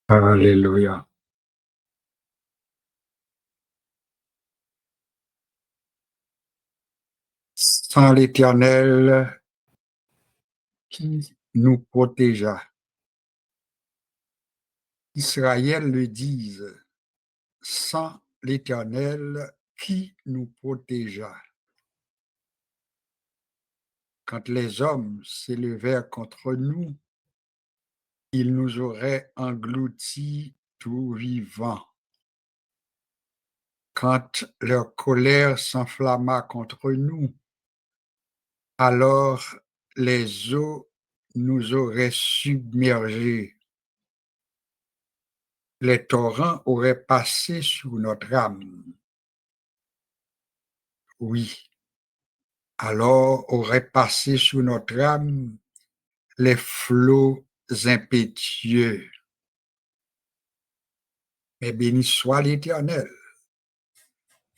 Alléluia. Sans l'Éternel qui nous protégea. Israël le dise, sans l'Éternel qui nous protégea. Quand les hommes s'élevèrent contre nous, ils nous auraient engloutis tout vivants. Quand leur colère s'enflamma contre nous, alors les eaux nous auraient submergés. Les torrents auraient passé sous notre âme. Oui, alors auraient passé sous notre âme les flots impétueux. Mais béni soit l'Éternel,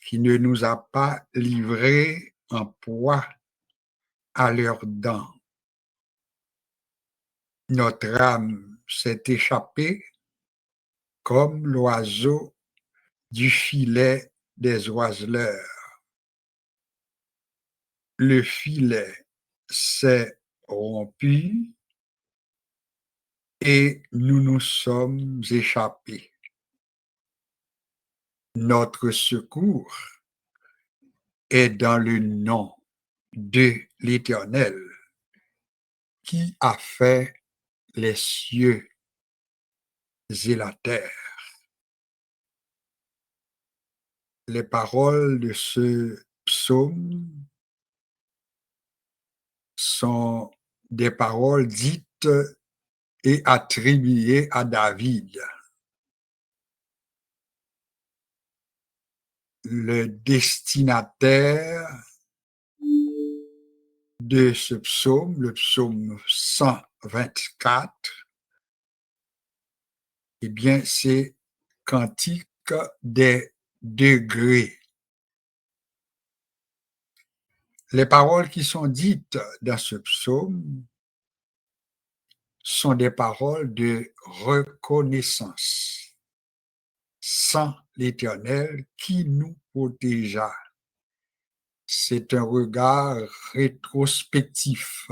qui ne nous a pas livrés en proie à leurs dents. Notre âme s'est échappée comme l'oiseau du filet des oiseleurs. Le filet s'est rompu et nous nous sommes échappés. Notre secours est dans le nom de l'Éternel qui a fait les cieux et la terre. Les paroles de ce psaume sont des paroles dites et attribuées à David. Le destinataire de ce psaume, le psaume 124, eh bien, c'est Cantique des degrés. Les paroles qui sont dites dans ce psaume sont des paroles de reconnaissance. Sans l'Éternel qui nous protégea. C'est un regard rétrospectif.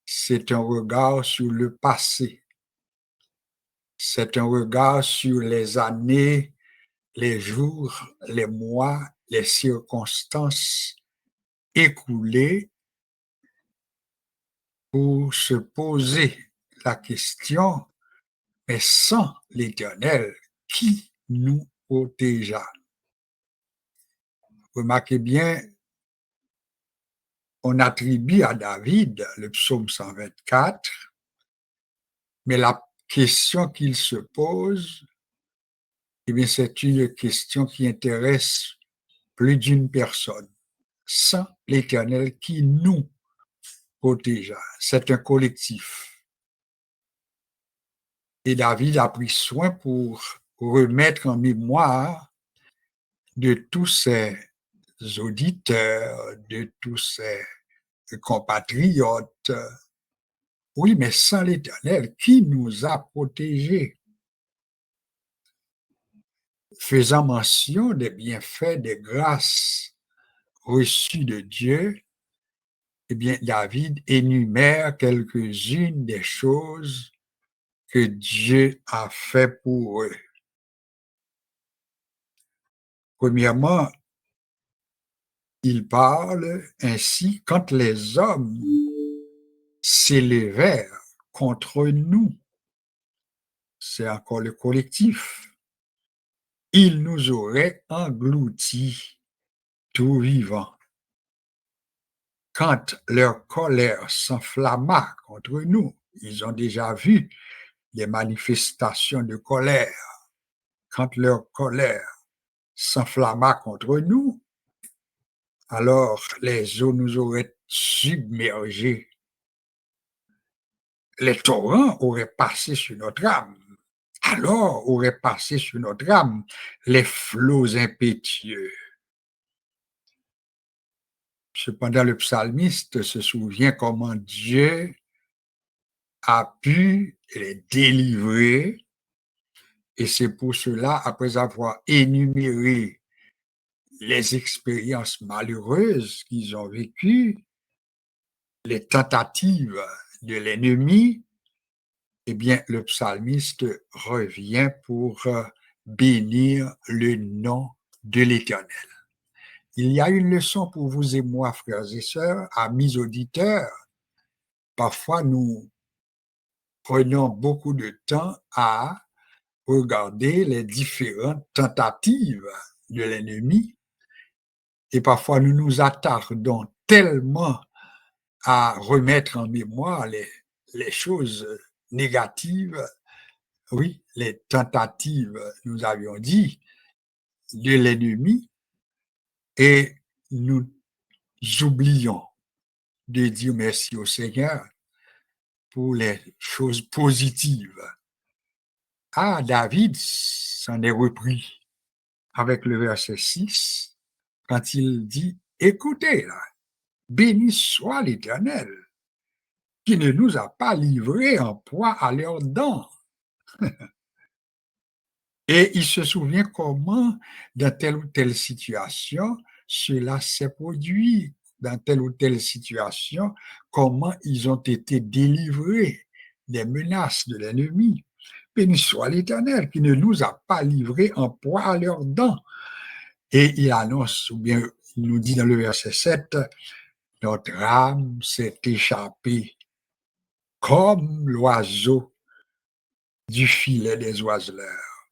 C'est un regard sur le passé. C'est un regard sur les années, les jours, les mois, les circonstances écoulées pour se poser la question, mais sans l'Éternel, qui nous protégea? Remarquez bien, on attribue à David le psaume 124, mais la question qu'il se pose, eh bien, c'est une question qui intéresse plus d'une personne. Sans l'Éternel qui nous protégea. C'est un collectif. Et David a pris soin pour remettre en mémoire de tous ses auditeurs, de tous ses compatriotes. Oui, mais sans l'Éternel qui nous a protégés, faisant mention des bienfaits, des grâces reçues de Dieu, eh bien, David énumère quelques-unes des choses que Dieu a fait pour eux. Premièrement, il parle ainsi quand les hommes s'élevèrent contre nous. C'est encore le collectif. Ils nous auraient engloutis tout vivants. Quand leur colère s'enflamma contre nous, ils ont déjà vu les manifestations de colère. Quand leur colère s'enflamma contre nous, alors les eaux nous auraient submergés. Les torrents auraient passé sur notre âme. alors auraient passé sur notre âme les flots impétueux. Cependant, le psalmiste se souvient comment Dieu a pu les délivrer, et c'est pour cela, après avoir énuméré les expériences malheureuses qu'ils ont vécues, les tentatives de l'ennemi, eh bien, le psalmiste revient pour bénir le nom de l'Éternel. Il y a une leçon pour vous et moi, frères et sœurs, amis auditeurs. Parfois, nous prenons beaucoup de temps à regarder les différentes tentatives de l'ennemi et parfois nous nous attardons tellement à remettre en mémoire les choses négatives, oui, les tentatives, nous avions dit, de l'ennemi, et nous oublions de dire merci au Seigneur pour les choses positives. Ah, David s'en est repris avec le verset 6, quand il dit, écoutez, là, béni soit l'Éternel, qui ne nous a pas livrés en proie à leurs dents. Et il se souvient comment, dans telle ou telle situation, cela s'est produit. Dans telle ou telle situation, comment ils ont été délivrés des menaces de l'ennemi. Béni soit l'Éternel qui ne nous a pas livrés en proie à leurs dents. Et il annonce, ou bien il nous dit dans le verset 7, notre âme s'est échappée comme l'oiseau du filet des oiseleurs.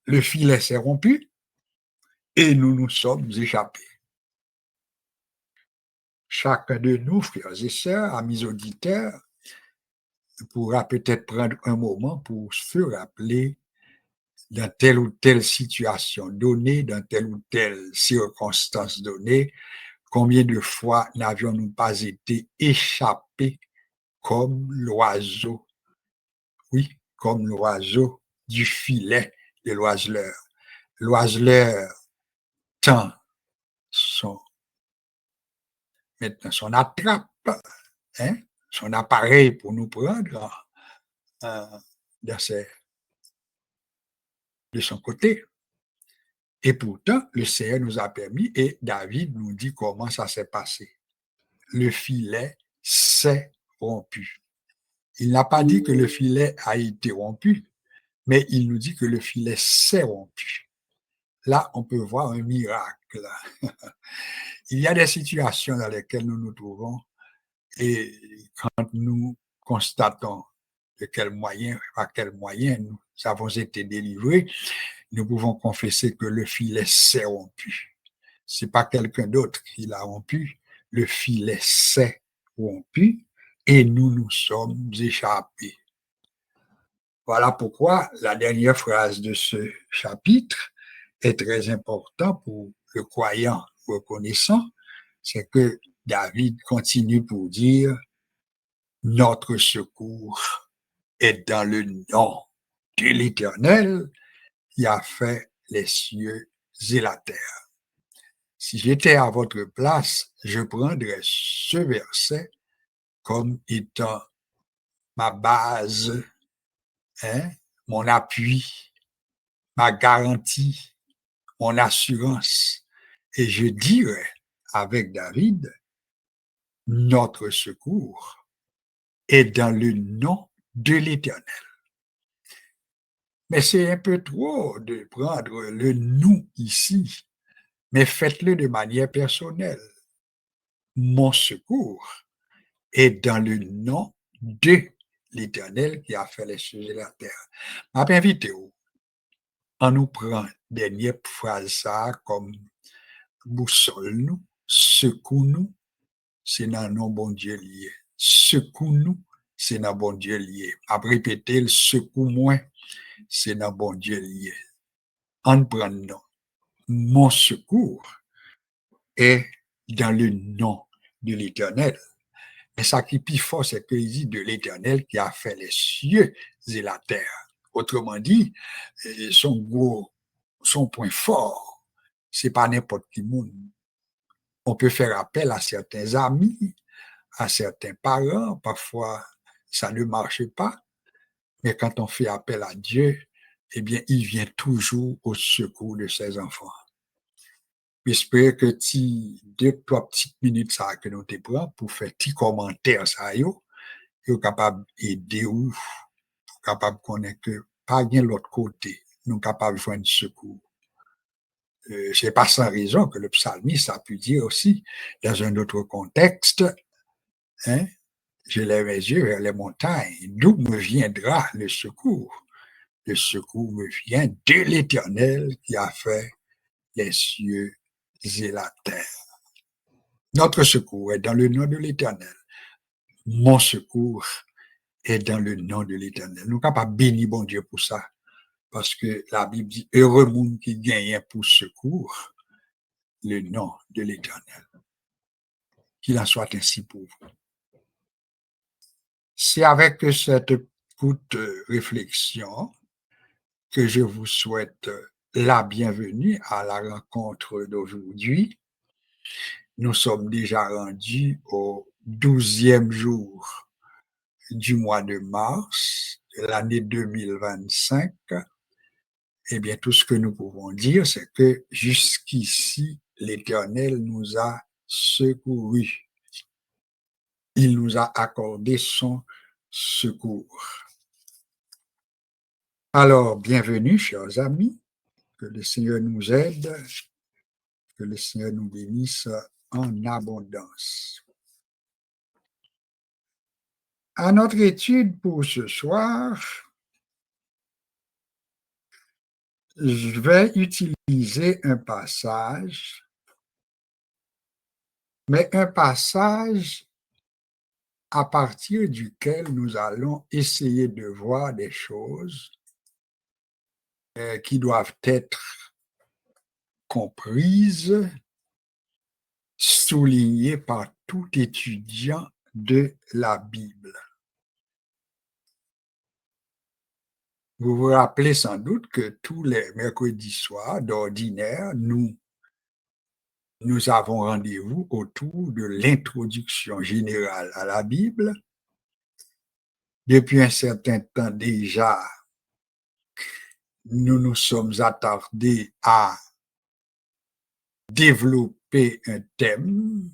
Le filet s'est rompu et nous nous sommes échappés. Chacun de nous, frères et sœurs, amis auditeurs, pourra peut-être prendre un moment pour se rappeler dans telle ou telle situation donnée, dans telle ou telle circonstance donnée, combien de fois n'avions-nous pas été échappés comme l'oiseau, oui, comme l'oiseau du filet de l'oiseleur. L'oiseleur tend son, maintenant son attrape, hein, son appareil pour nous prendre dans de son côté. Et pourtant, le Seigneur nous a permis, et David nous dit comment ça s'est passé. Le filet s'est rompu. Il n'a pas dit que le filet a été rompu, mais il nous dit que le filet s'est rompu. Là, on peut voir un miracle. Il y a des situations dans lesquelles nous nous trouvons et quand nous constatons de quel moyen, par quel moyen nous avons été délivrés, nous pouvons confesser que le filet s'est rompu. Ce n'est pas quelqu'un d'autre qui l'a rompu, le filet s'est rompu et nous nous sommes échappés. Voilà pourquoi la dernière phrase de ce chapitre est très importante pour le croyant reconnaissant, c'est que David continue pour dire notre secours est dans le nom de l'Éternel qui a fait les cieux et la terre. Si j'étais à votre place, je prendrais ce verset comme étant ma base, hein, mon appui, ma garantie, mon assurance. Et je dirais avec David, notre secours est dans le nom de l'Éternel. Mais c'est un peu trop de prendre le nous ici, mais faites-le de manière personnelle. Mon secours est dans le nom de l'Éternel qui a fait les cieux et la terre. Je vais inviter on nous prend dernière phrase ça comme boussole nous, secoue-nous, c'est dans le nom bon Dieu lié. Secoue-nous, c'est dans bon Dieu lié. Après répéter le secoue-moi, c'est dans bon Dieu lié. En prenant mon secours est dans le nom de l'Éternel. Mais ça qui est plus fort, c'est qu'il dit de l'Éternel qui a fait les cieux et la terre. Autrement dit, son point fort, c'est pas n'importe qui monde. On peut faire appel à certains amis, à certains parents, parfois ça ne marche pas, mais quand on fait appel à Dieu, eh bien, il vient toujours au secours de ses enfants. J'espère que deux, trois petites minutes ça que nous te prend pour faire petit commentaire ça yo capable d'aider ou capable de connaître que pas bien l'autre côté, nous capables de joindre secours. C'est pas sans raison que le psalmiste a pu dire aussi, dans un autre contexte, hein, je lève mes yeux vers les montagnes, d'où me viendra le secours? Le secours me vient de l'Éternel qui a fait les cieux et la terre. Notre secours est dans le nom de l'Éternel. Mon secours est dans le nom de l'Éternel. Nous sommes capables de bénir bon Dieu pour ça. Parce que la Bible dit, heureux monde qui gagne pour secours le nom de l'Éternel. Qu'il en soit ainsi pour vous. C'est avec cette courte réflexion que je vous souhaite la bienvenue à la rencontre d'aujourd'hui. Nous sommes déjà rendus au 12e jour du mois de mars de l'année 2025. Eh bien, tout ce que nous pouvons dire, c'est que jusqu'ici, l'Éternel nous a secourus. Il nous a accordé son secours. Alors, bienvenue, chers amis. Que le Seigneur nous aide, que le Seigneur nous bénisse en abondance. À notre étude pour ce soir, je vais utiliser un passage, mais un passage à partir duquel nous allons essayer de voir des choses qui doivent être comprises, soulignées par tout étudiant de la Bible. Vous vous rappelez sans doute que tous les mercredis soirs, d'ordinaire, nous avons rendez-vous autour de l'introduction générale à la Bible. Depuis un certain temps déjà, nous nous sommes attardés à développer un thème.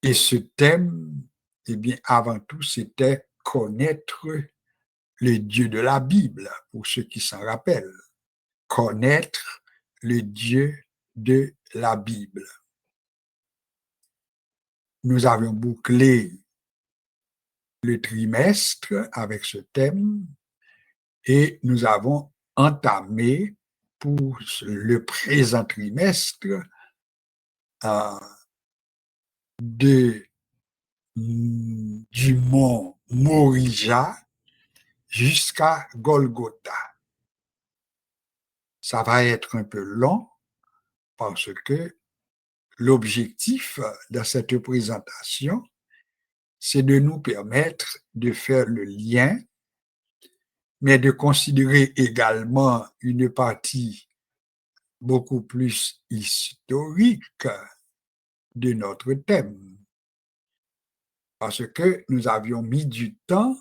Et ce thème, eh bien, avant tout, c'était connaître le Dieu de la Bible, pour ceux qui s'en rappellent. Connaître le Dieu de la Bible. Nous avions bouclé le trimestre avec ce thème et nous avons entamé pour le présent trimestre du mont Morija jusqu'à Golgotha. Ça va être un peu long parce que l'objectif de cette présentation, c'est de nous permettre de faire le lien, mais de considérer également une partie beaucoup plus historique de notre thème. Parce que nous avions mis du temps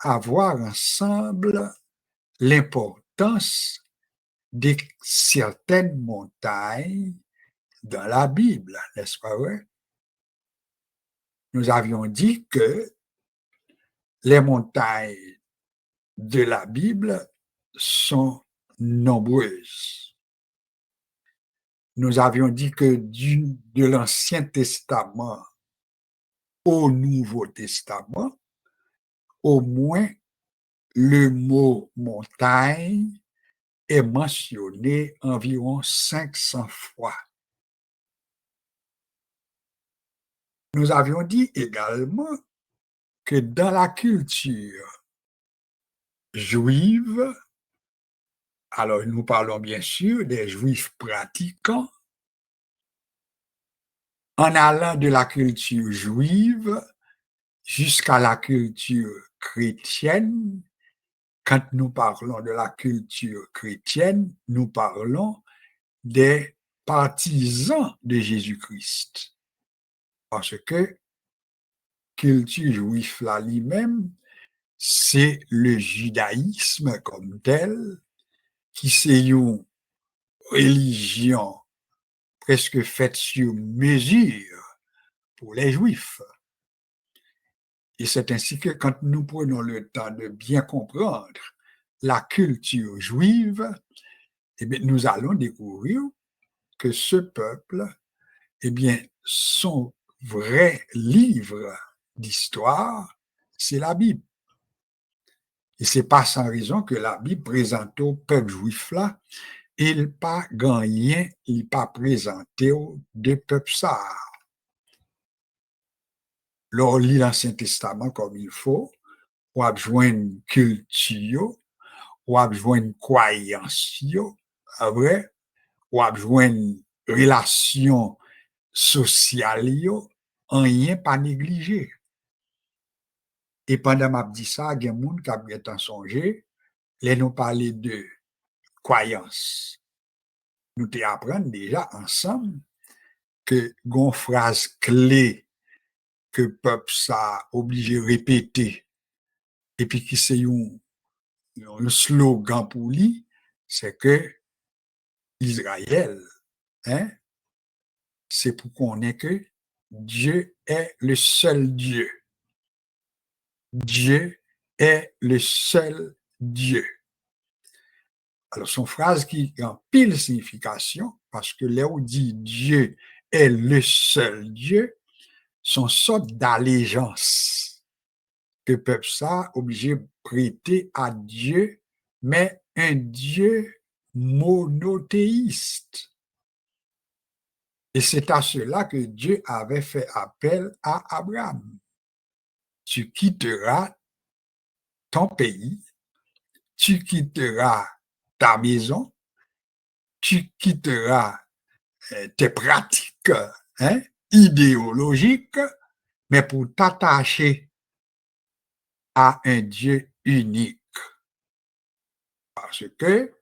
à voir ensemble l'importance de certaines montagnes dans la Bible, n'est-ce pas vrai? Nous avions dit que les montagnes de la Bible sont nombreuses. Nous avions dit que de l'Ancien Testament au Nouveau Testament, au moins le mot montagne est mentionné environ 500 fois. Nous avions dit également que dans la culture juive, alors nous parlons bien sûr des juifs pratiquants, en allant de la culture juive jusqu'à la culture chrétienne. Quand nous parlons de la culture chrétienne, nous parlons des partisans de Jésus-Christ. Parce que culture juive là lui-même, c'est le judaïsme comme tel, qui c'est une religion presque faite sur mesure pour les Juifs. Et c'est ainsi que quand nous prenons le temps de bien comprendre la culture juive, eh bien, nous allons découvrir que ce peuple, eh bien, son vrai livre d'histoire, c'est la Bible. Et c'est pas sans raison que la Bible présente au peuple juif là, il pas gagné, il pas présenté de peuple ça. Lors lit l'Ancien Testament comme il faut, ou a joindre culture, ou a joindre croyance, vrai, ou a joindre relation sociale, en rien pas négligé. Et pendant m'a dit ça, il y a des gens qui ont bien songé, les nous parler de croyance. Nous t'apprenons déjà ensemble que gon phrase clé que peuple ça obligé de répéter et puis qui c'est un slogan pour lui, c'est que Israël, hein, c'est pour qu'on ait que Dieu est le seul Dieu. Dieu est le seul Dieu. Alors, son phrase qui a pile signification, parce que là où dit Dieu est le seul Dieu, sont sorte d'allégeance que peuple ça obligé de prêter à Dieu, mais un Dieu monothéiste. Et c'est à cela que Dieu avait fait appel à Abraham. Tu quitteras ton pays, tu quitteras ta maison, tu quitteras tes pratiques, hein, idéologiques, mais pour t'attacher à un Dieu unique. Parce que,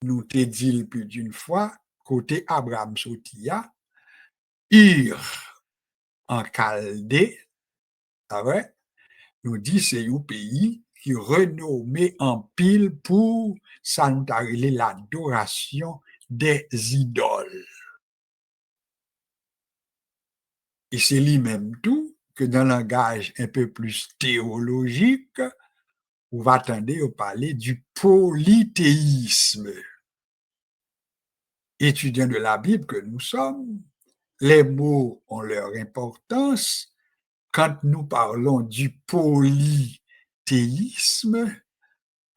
nous te dit plus d'une fois, côté Abraham Sotia, Ur en Chaldée, ah ouais, nous dit c'est un pays qui renommé en pile pour s'entarrer l'adoration des idoles. Et c'est lui-même tout que dans le langage un peu plus théologique, on va attendre à parler du polythéisme. Étudiants de la Bible que nous sommes, les mots ont leur importance. Quand nous parlons du polythéisme,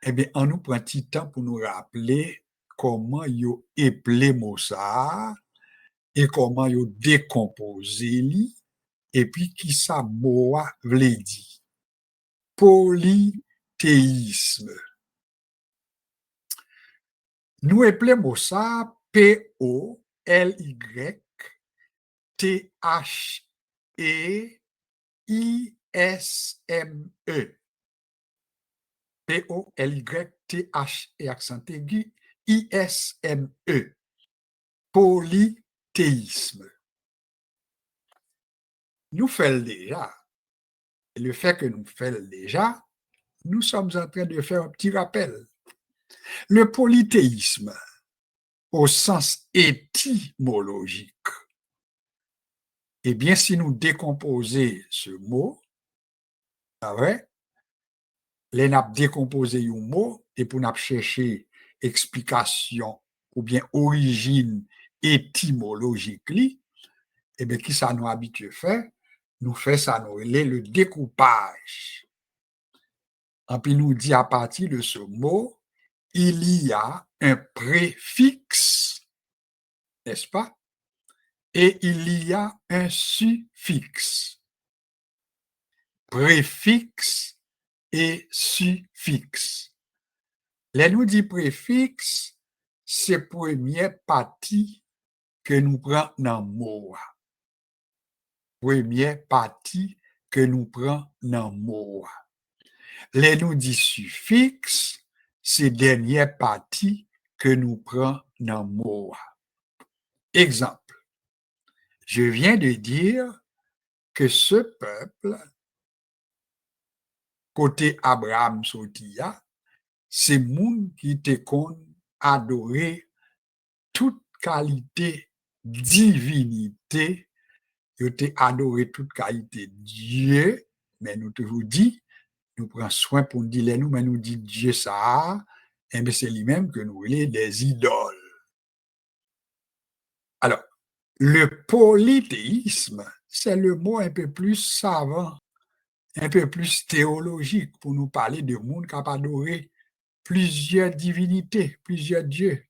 eh bien, on nous prend un petit temps pour nous rappeler comment ils ont appelé mot ça et comment ils ont décomposé et puis qui ça mot veut dire. Polythéisme. Nous appelons ça Polythéisme. Polythe accent aigu, ISME. Polythéisme. Nous faisons déjà. Et le fait que nous faisons déjà, nous sommes en train de faire un petit rappel. Le polythéisme, au sens étymologique, eh bien, si nous décomposons ce mot, ah ouais, les n'a décomposé un mot et pour nous chercher explication ou bien origine étymologique, eh bien, qui ça nous habitue faire? Nous fait ça, nous le découpage. Et puis nous dit à partir de ce mot, il y a un préfixe, n'est-ce pas? Et il y a un suffixe. Préfixe et suffixe. Les nous dit préfixe, c'est première partie que nous prenons dans le mot. première partie que nous prenons dans le mot. Les nous dit suffixe, c'est dernière partie que nous prenons dans le mot. Exemple, je viens de dire que ce peuple, côté Abraham Sotia, c'est moun qui te kon adorer toute qualité divinité, yo te adorer toute qualité Dieu, mais nous toujours dit, nous prenons soin pour nous dire nous, mais nous dit Dieu ça, et bien c'est lui-même que nous voulons des idoles. Alors, le polythéisme, c'est le mot un peu plus savant, un peu plus théologique pour nous parler de monde qui a adoré plusieurs divinités, plusieurs dieux.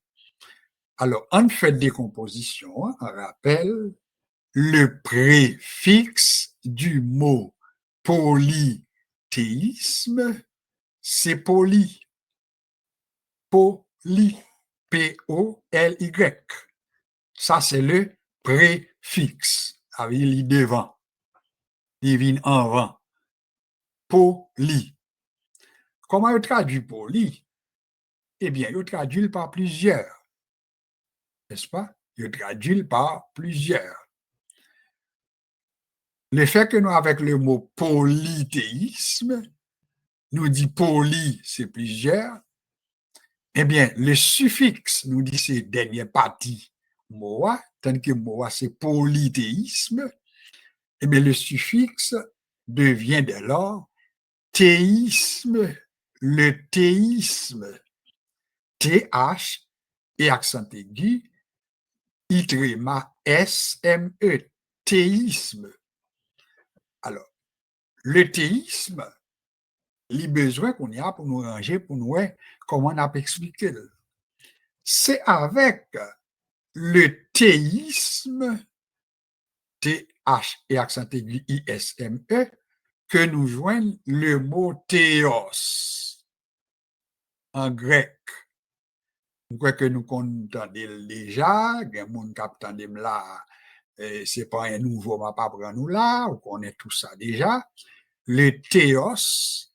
Alors, en fait décomposition, on rappelle le préfixe du mot polythéisme, c'est poly. Poly. P-O-L-Y. Ça, c'est le préfixe. Avec les devant. Il vient en avant. Poly. Comment on traduit poly? Eh bien, on traduit par plusieurs. N'est-ce pas? On traduit par plusieurs. Le fait que nous, avec le mot polythéisme, nous dit poly, c'est plusieurs, eh bien, le suffixe nous dit c'est dernière partie moa, tandis que moa c'est polythéisme, eh bien, le suffixe devient dès lors théisme, le théisme, TH et accent aigu, itrema S-M-E, théisme. Alors, le théisme, les besoins qu'on y a pour nous ranger, pour nous voir comment on a expliqué. C'est avec le théisme, T-H et accent aigu I-S-M-E, que nous joignons le mot théos en grec. Je crois que nous comptons déjà, il y a des gens qui attendent là, ce n'est pas un nouveau, on ne va pas prendre nous là, on connaît tout ça déjà. Le théos,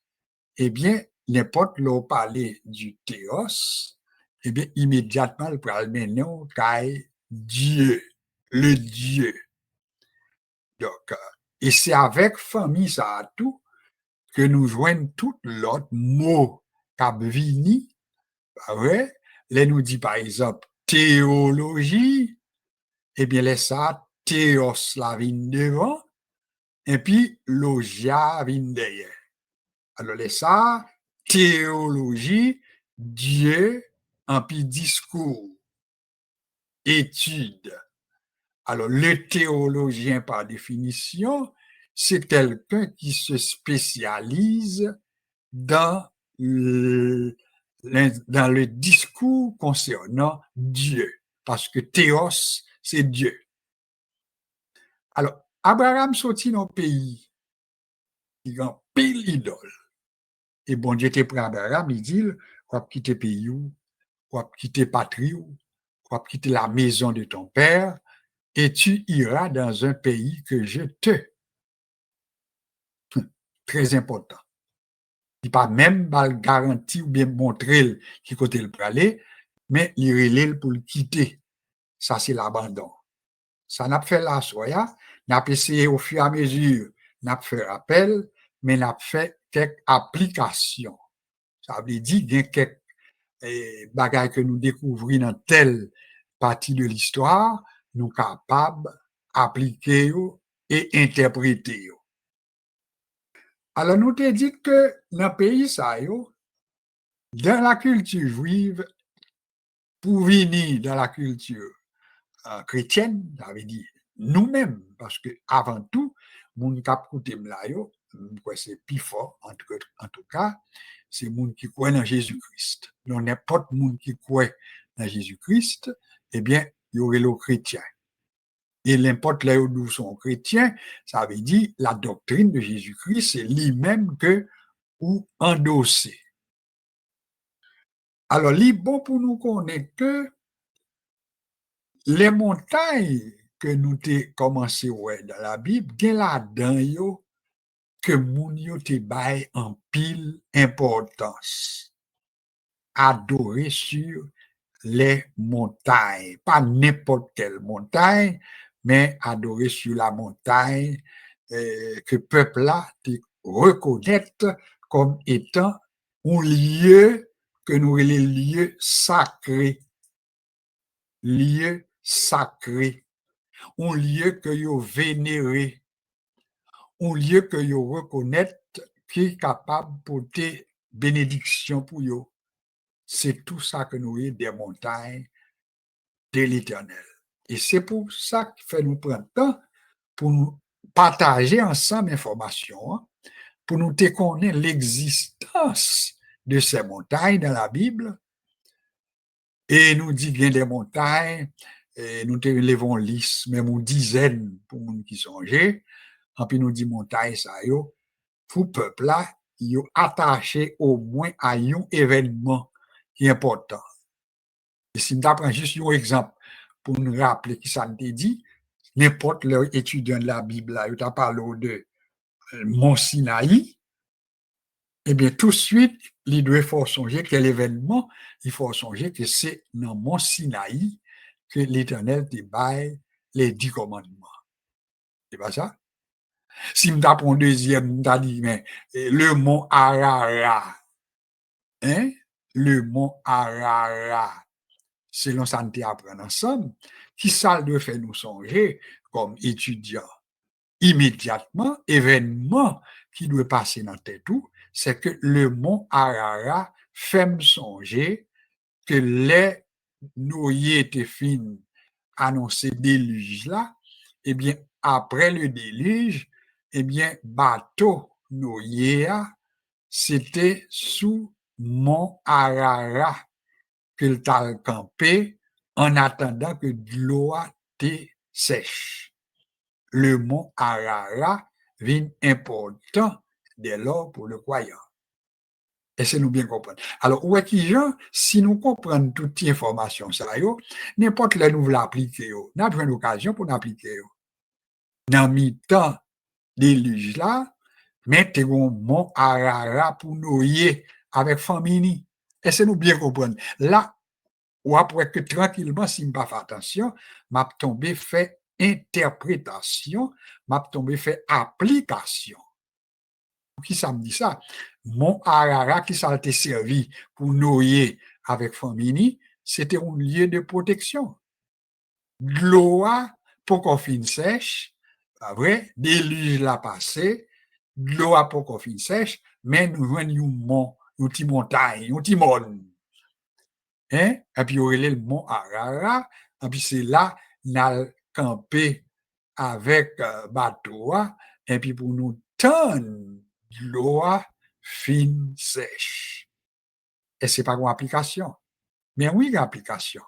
eh bien, n'importe l'on parler du théos, eh bien, immédiatement, le problème est Dieu, le Dieu. Donc, et c'est avec famille ça tout que nous joignons tout l'autre mot qu'abvini, ouais, là nous dit par exemple théologie, eh bien, laisse ça théos la vient devant, et puis logia vient derrière. Alors, laisse ça théologie, Dieu, en puis discours, étude. Alors, le théologien, par définition, c'est quelqu'un qui se spécialise dans le discours concernant Dieu, parce que théos, c'est Dieu. Alors, Abraham sortit dans le pays, il a pile idole. Et bon Dieu était prêt à Abraham, il dit, on va quitter le pays, on va quitter la patrie, on va quitter la maison de ton père, et tu iras dans un pays que je te. Très important. Il n'est pas même garanti ou bien montrer qui côté le peut aller, mais il relève pour le quitter. Ça, c'est l'abandon. Ça n'a pas fait la soya, n'a pas essayé au fur et à mesure, n'a pas fait rappel, mais n'a pas fait quelques applications. Ça veut dire qu'il y a quelques bagages que nous découvrons dans telle partie de l'histoire, nous sommes capables d'appliquer et interpréter. Alors, nous te dit que dans le pays, ça, dans la culture juive, pour venir dans la culture chrétienne, ça veut dire nous-mêmes, parce que avant tout, moun k'ap koute m'la yo, c'est plus fort, en tout cas, c'est moun qui croit dans Jésus-Christ. Donc, n'importe moun qui croit dans Jésus-Christ, eh bien, il y aurait le chrétien. Et n'importe là où sont chrétiens, ça veut dire la doctrine de Jésus-Christ, c'est lui-même que ou endosser. Alors, il est bon pour nous connaître que les montagnes que nous avons commencé ouais, dans la Bible, il y a là-dedans que moun yo te bail en pile importance. Adorer sur les montagnes, pas n'importe quelle montagne, mais adorer sur la montagne que peuple là te reconnaître comme étant un lieu que nous les lieux sacrés, lieu sacré, un lieu que yo vénéré, un lieu que yo reconnaître qui est capable de porter bénédiction pour yo. C'est tout ça que nous avons des montagnes de l'Éternel. Et c'est pour ça qu'il fait nous prendre temps pour nous partager ensemble l'information, hein, pour nous connaître l'existence de ces montagnes dans la Bible. Et nous dit bien des montagnes, et nous te levons liste, même une dizaine pour nous qui songent, et puis nous dit montagnes, ça yo, pour peuple là, yo attaché au moins à un événement qui est important. Et si nous apprenons juste un exemple pour nous rappeler qui ça nous dit, n'importe quel étudiant de la Bible, là, il t'a parlé de Mont Sinaï, eh bien, tout de suite, il doit faut songer quel événement, il faut songer que c'est dans Mont Sinaï que l'Éternel te baille les 10 commandements. C'est pas ça? Si nous apprenons deuxième, nous dit, mais le mont Ararat, hein? Le mont Ararat, selon ça nous apprendre ensemble, qui ça doit faire nous songer comme étudiants? Immédiatement, événement qui doit passer dans tête tout, c'est que le mont Ararat fait me songer que les noyés étaient finis annoncer déluge là, eh bien, après le déluge, eh bien, bateau noyé, c'était sous mont Ararat qu'il t'a campé en attendant que l'eau te sèche. Le mont Ararat vient important dès lors pour le croyant. Essayez-nous bien comprendre. Alors, où est qui si nous comprenons toute cette information, ça, n'importe là nous voulons appliquer, nous avons une occasion pour l'appliquer. Dans le temps déluge là, mettez un mont Ararat pour noyer avec famille. Essayez-nous bien comprendre. Là, ou après que tranquillement, si je ne fais pas attention, m'a tombé fait interprétation, m'a tombé fait application. Qui ça me dit ça? Mont Ararat qui ça a été servi pour noyer avec famille, c'était un lieu de protection. L'eau pour qu'on finisse sèche, pas vrai? Déluge l'a passé, l'eau pour qu'on finisse sèche, mais nous joignons un mont, une petite montagne, une petite monde. Hein? Et puis, il y aurait le mont Ararat, et puis c'est là, nous allons camper avec bateau, et puis pour nous tendre l'eau fine sèche. Et ce n'est pas une application. Mais oui, une application.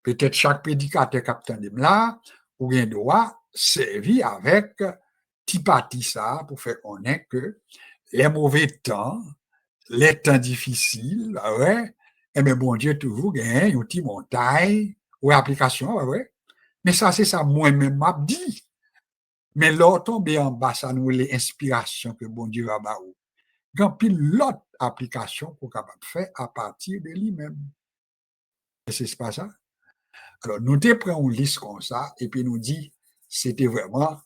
Peut-être chaque prédicateur capitaine de là, ou bien doit servir avec tipati ça pour faire connaître que les mauvais temps, les temps difficiles, ouais, eh bien, bon Dieu, toujours gagne une petite montagne ou application, ouais. Mais ça, c'est ça, moi-même, m'a dit. Mais l'autre tomber en bas, ça nous l'inspiration que bon Dieu va baou. Quand puis l'autre application pour capable faire à partir de lui-même. Et c'est pas ça. Alors, nous te prenons une liste comme ça, et puis nous dit, c'était vraiment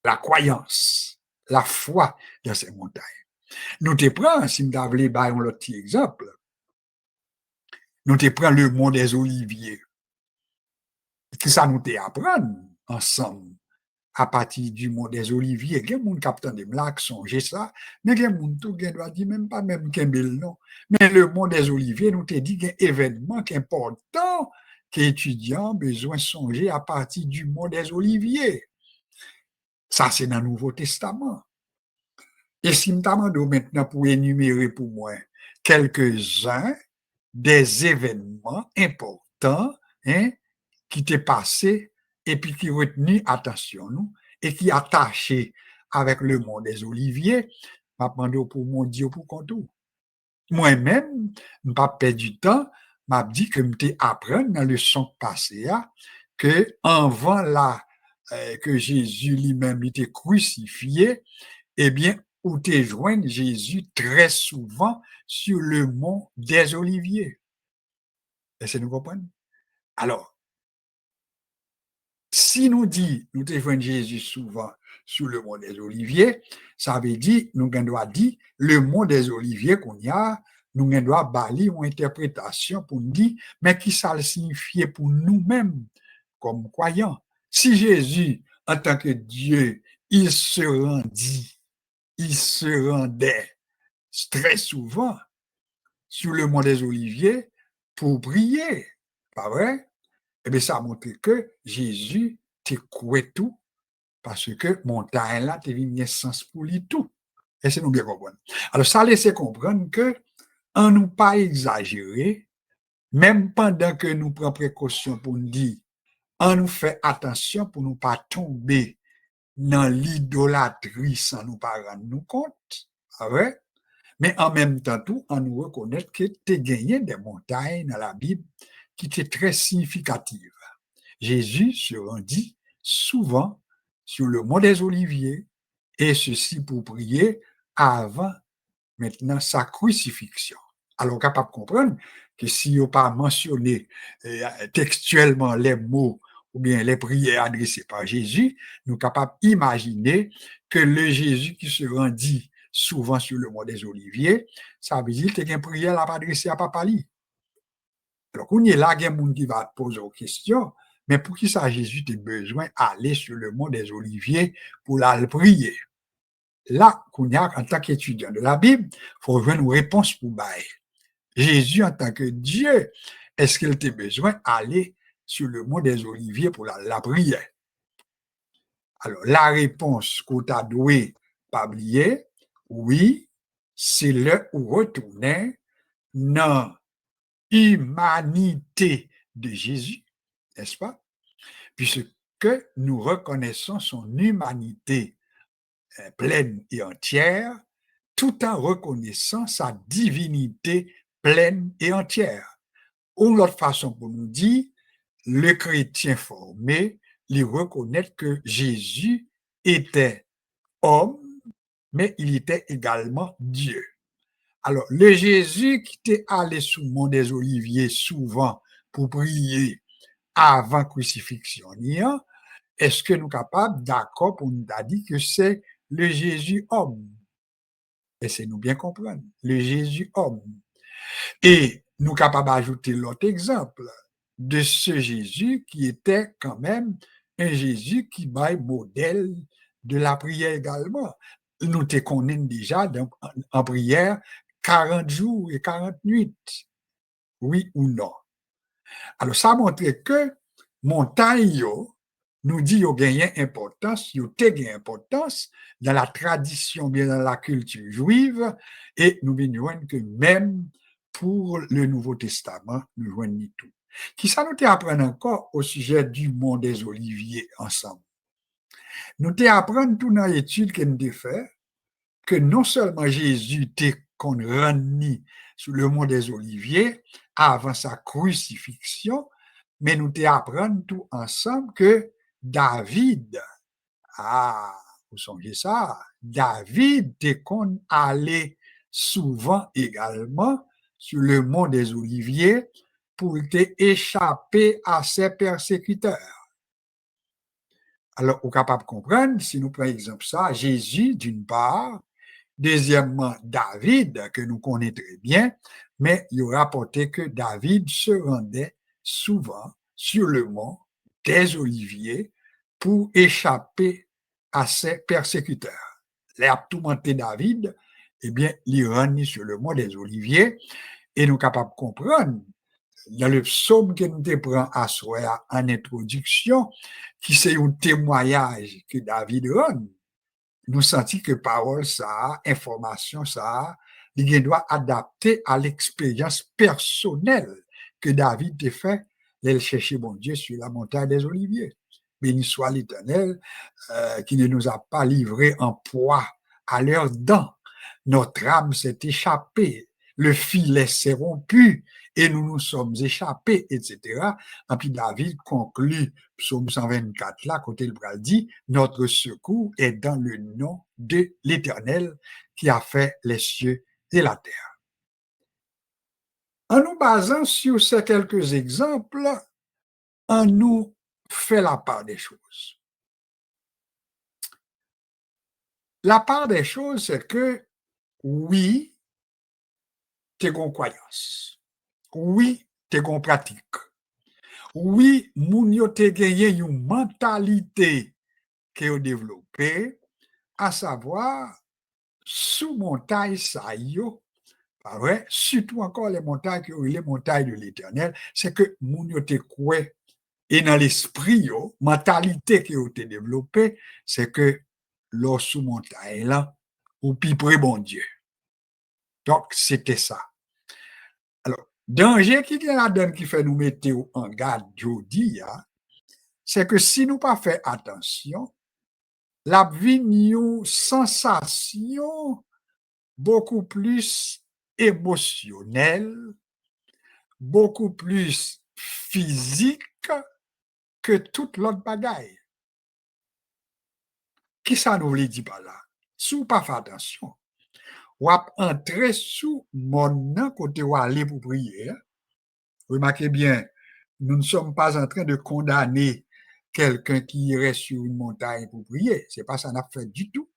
la croyance, la foi dans ces montagnes. Nous te prenons, si nous avons un autre petit exemple, nous te prenons le mont des Oliviers. Qui ça nous te apprendre ensemble à partir du mont des Oliviers. Il y a des gens qui captent des blagues, songent ça, mais il y a des gens qui doivent dire même pas même qu'un bel nom. Mais le mont des Oliviers nous te dit qu'il y a un événement important qu'étudiants ont besoin de songer à partir du mont des Oliviers. Ça, c'est dans le Nouveau Testament. Et si je demande maintenant pour énumérer pour moi quelques-uns des événements importants qui t'est passé et puis qui retenu attention nous et qui attaché avec le mont des Oliviers, m'a demandé pour mon Dieu pour contour. Moi-même, je pas perdu du temps, m'a dit que m'était apprendre dans le leçon passé que avant que Jésus lui-même était crucifié, eh bien, où te joindre Jésus très souvent sur le mont des Oliviers. Est-ce que nous comprenons? Alors, si nous dit, nous te joignons Jésus souvent sur le mont des Oliviers, ça veut dire, nous doit dire, le mont des Oliviers qu'on y a, nous doit bali une interprétation pour nous dire, mais qui ça le signifie pour nous-mêmes, comme croyants. Si Jésus, en tant que Dieu, il se rendait très souvent sur le mont des Oliviers pour prier, pas vrai? Eh bien, ça a montré que Jésus te croit tout parce que montagne là, te venu sens pour lui tout. Et c'est nous bien comprendre. Alors, ça laisse comprendre que, en nous pas exagérer, même pendant que nous prenons précaution pour nous dire, on nous fait attention pour ne pas tomber dans l'idolâtrie sans nous pas rendre nous compte. Ah ouais? Mais en même temps, tout, on nous reconnaît que tu as gagné des montagnes dans la Bible qui étaient très significatives. Jésus se rendit souvent sur le mont des Oliviers, et ceci pour prier avant maintenant sa crucifixion. Alors, capable de comprendre que si on n'a pas mentionné textuellement les mots ou bien les prières adressées par Jésus, nous sommes capables d'imaginer que le Jésus qui se rendit souvent sur le mont des Oliviers, ça veut dire qu'il y a une prière à adressée à Papa Li. Alors, on est là, il y a des gens qui vont poser des questions, mais pour qui ça Jésus a besoin d'aller sur le mont des Oliviers pour la prier? Là, en tant qu'étudiant de la Bible, il faut avoir une réponse pour bailler. Jésus, en tant que Dieu, est-ce qu'il a besoin d'aller sur le mont des Oliviers pour la prière? Alors, la réponse qu'on t'a doué, pas oublier, oui, c'est le où retourner dans l'humanité de Jésus, n'est-ce pas? Puisque nous reconnaissons son humanité pleine et entière, tout en reconnaissant sa divinité pleine et entière. Ou l'autre façon pour nous dire, le chrétien formé, il reconnaît que Jésus était homme, mais il était également Dieu. Alors, le Jésus qui était allé sous le mont des Oliviers souvent pour prier avant crucifixion, est-ce que nous sommes capables d'accord pour nous dire que c'est le Jésus homme? Laissez-nous bien comprendre, le Jésus homme. Et nous sommes capables d'ajouter l'autre exemple de ce Jésus qui était quand même un Jésus qui va être modèle de la prière également. Nous te connaissons déjà en prière 40 jours et 40 nuits, oui ou non. Alors, ça montre que montagne, nous dit qu'il y a une importance, il y a une importance dans la tradition, bien dans la culture juive, et nous voyons que même pour le Nouveau Testament, nous voyons tout. Qui ça nous apprendre encore au sujet du mont des Oliviers ensemble? Nous apprenons tout dans l'étude que nous avons fait, que non seulement Jésus était qu'on renie sur le mont des Oliviers avant sa crucifixion, mais nous apprenons tout ensemble que David, vous songez ça, David était qu'on allait souvent également sur le mont des Oliviers pour échapper à ses persécuteurs. Alors, on est capable de comprendre, si nous prenons exemple ça, Jésus d'une part, deuxièmement, David, que nous connaissons très bien, mais il a rapporté que David se rendait souvent sur le mont des Oliviers pour échapper à ses persécuteurs. Les a tourmenté David, eh bien, il rend sur le mont des Oliviers, et nous sommes capables de comprendre dans le psaume que nous prenons à soi en introduction, qui c'est un témoignage que David rend. Nous sentons que parole ça, information ça, il doit adapter à l'expérience personnelle que David a fait d'aller chercher mon Dieu sur la montagne des Oliviers. Béni soit l'Éternel qui ne nous a pas livrés en proie à leurs dents. Notre âme s'est échappée. le filet s'est rompu et nous nous sommes échappés, etc. Et puis David conclut psaume 124 là, côté le bras dit, notre secours est dans le nom de l'Éternel qui a fait les cieux et la terre. En nous basant sur ces quelques exemples, on nous fait la part des choses. La part des choses, c'est que oui, t'es gon croyance. Oui, t'es gon pratique. Oui, moun yo te genye yon mentalité que yo développé, à savoir, sous montagne sa yo, pas vrai, surtout encore les montagnes que les montagnes de l'Éternel, c'est que moun yo te koué, et dans l'esprit yo, mentalité que yo te développé, c'est que l'eau sous montagne là, ou pi près bon Dieu. Donc, c'était ça. Alors, danger qui est là-dedans qui fait nous mettre en garde jodi, c'est que si nous pas fait attention, la vie une sensation beaucoup plus émotionnelle, beaucoup plus physique que toute l'autre bagaille. Qui ça nous veut dire par là? Si vous pas fait attention, ou entrer sous mon côté ou aller pour prier. Remarquez bien, nous ne sommes pas en train de condamner quelqu'un qui irait sur une montagne pour prier. C'est pas ça qu'on a fait du tout.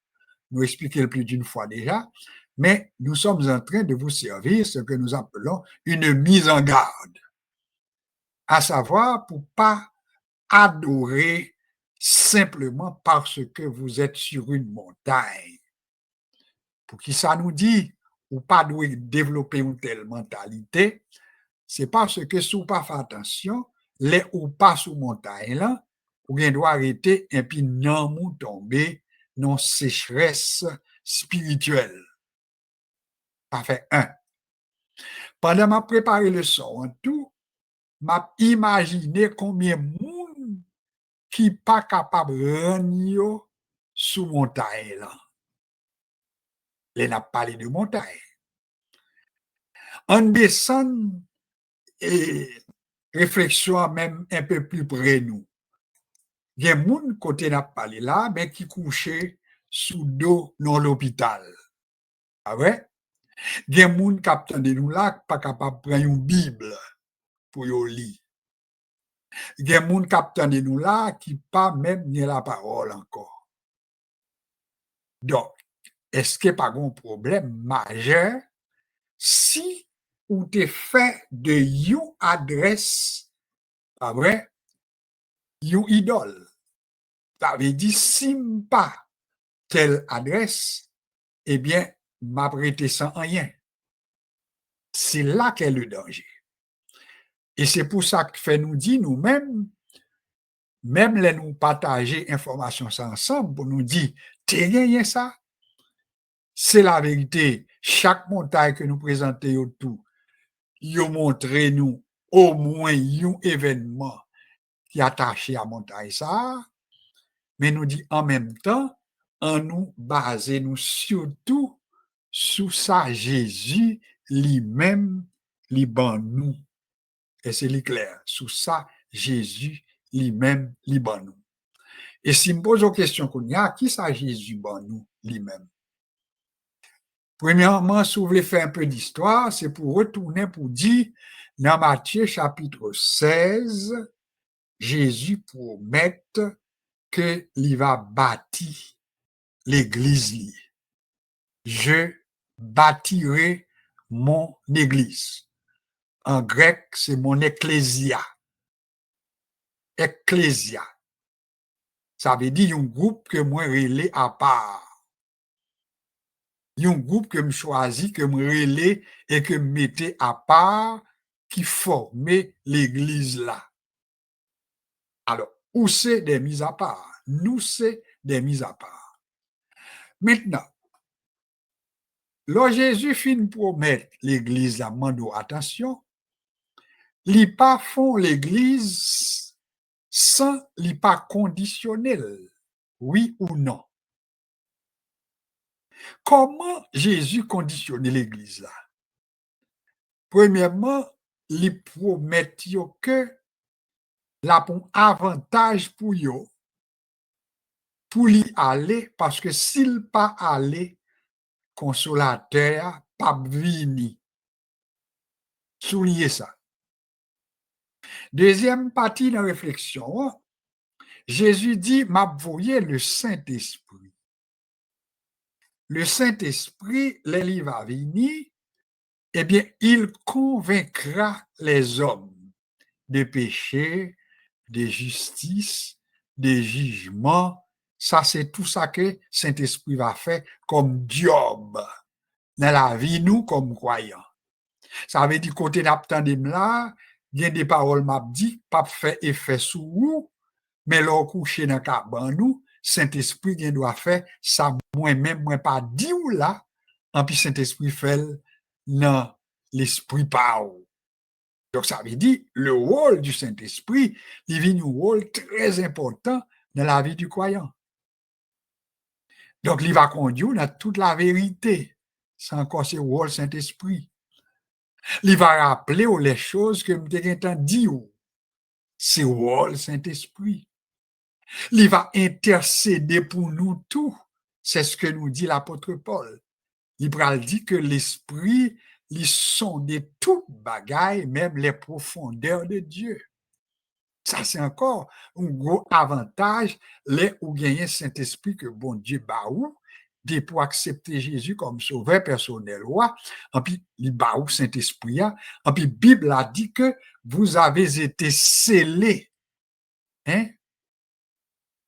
Nous expliquons plus d'une fois déjà, mais nous sommes en train de vous servir ce que nous appelons une mise en garde, à savoir pour pas adorer simplement parce que vous êtes sur une montagne. Pour qui ça nous dit, ou pas doit développer une telle mentalité, c'est parce que si vous pas fait attention, les ou pas sous montagne là, ou bien doit arrêter et puis non mou tomber dans sécheresse spirituelle. Ça fait un. Pendant m'a préparé le son en tout, m'a imaginé combien de monde qui pas capable de rendre sous montagne là. Les n'a parlé de montagne. On descend et réflexion même un peu plus près de nous. Il y a des gens côté n'a parlé là, mais qui couchaient sous dos dans l'hôpital. Ah ouais? Il y a des gens qui attendent nous là, pas capable de prendre une Bible pour y lire. Il y a des gens qui attendent nous là, qui pas même ni la parole encore. Donc, est-ce qu'il n'y a pas un problème majeur si ou te fait de you adresse, pas vrai, you idole? Ça veut dire, si pas telle adresse, eh bien, m'a prêté sans rien. C'est là qu'est le danger. Et c'est pour ça que fait nous dire nous-mêmes, même les nous partager information ensemble pour nous dire, t'es gagné ça? C'est la vérité. Chaque montagne que nous présentons autour, ils montrent nous au moins un événement qui est attaché à montagne ça, mais nous dit en même temps, en nous baser nous surtout sous ça Jésus lui-même li ban nous. Et c'est clair, sous ça Jésus lui-même li ban nous. Et si me pose une question qu'on y a, qui ça Jésus ban nous lui-même? Premièrement, si vous voulez faire un peu d'histoire, c'est pour retourner pour dire, dans Matthieu chapitre 16, Jésus promet qu'il va bâtir l'église. Je bâtirai mon église. En grec, c'est mon ecclésia. Ecclésia. Ça veut dire un groupe que moi relais à part. Un groupe que me choisis, que me relais et que me mettais à part, qui formait l'église là. Alors, où c'est des mises à part? Nous, c'est des mises à part. Maintenant, lorsque Jésus finit promettre l'église là, mando attention, li pas font l'église sans li pas conditionnel, oui ou non. Comment Jésus conditionnait l'église là? Premièrement, il promet que la pour avantage pour yo pour y aller parce que s'il pas aller consolateur pas vini. Souligner ça. Deuxième partie de la réflexion, Jésus dit m'a voyé le Saint-Esprit. Le Saint-Esprit, les va venir, eh bien, il convaincra les hommes de péché, de justice, de jugement. Ça, c'est tout ça que Saint-Esprit va faire comme job dans la vie, nous, comme croyants. Ça veut dire, côté d'aptendem là, il y a des paroles m'a dit, pas fait effet sur vous, mais l'on couché dans caban nous, Saint-Esprit il doit faire ça moi-même, moi pas dit ou là, en puis Saint-Esprit fait dans l'esprit par. Donc, ça veut dire, le rôle du Saint-Esprit, il vient un rôle très important dans la vie du croyant. Donc, il va conduire dans toute la vérité. C'est encore ce rôle Saint-Esprit. Il va rappeler les choses que je dit. C'est le rôle Saint-Esprit. Il va intercéder pour nous tous. C'est ce que nous dit l'apôtre Paul. Il va dire que l'Esprit, ils sonde toute bagaille, même les profondeurs de Dieu. Ça, c'est encore un gros avantage, là où gagner Saint-Esprit que bon Dieu baou, de pour accepter Jésus comme sauveur personnel. Et puis, il baou Saint-Esprit, et puis, Bible a dit que vous avez été scellés, hein,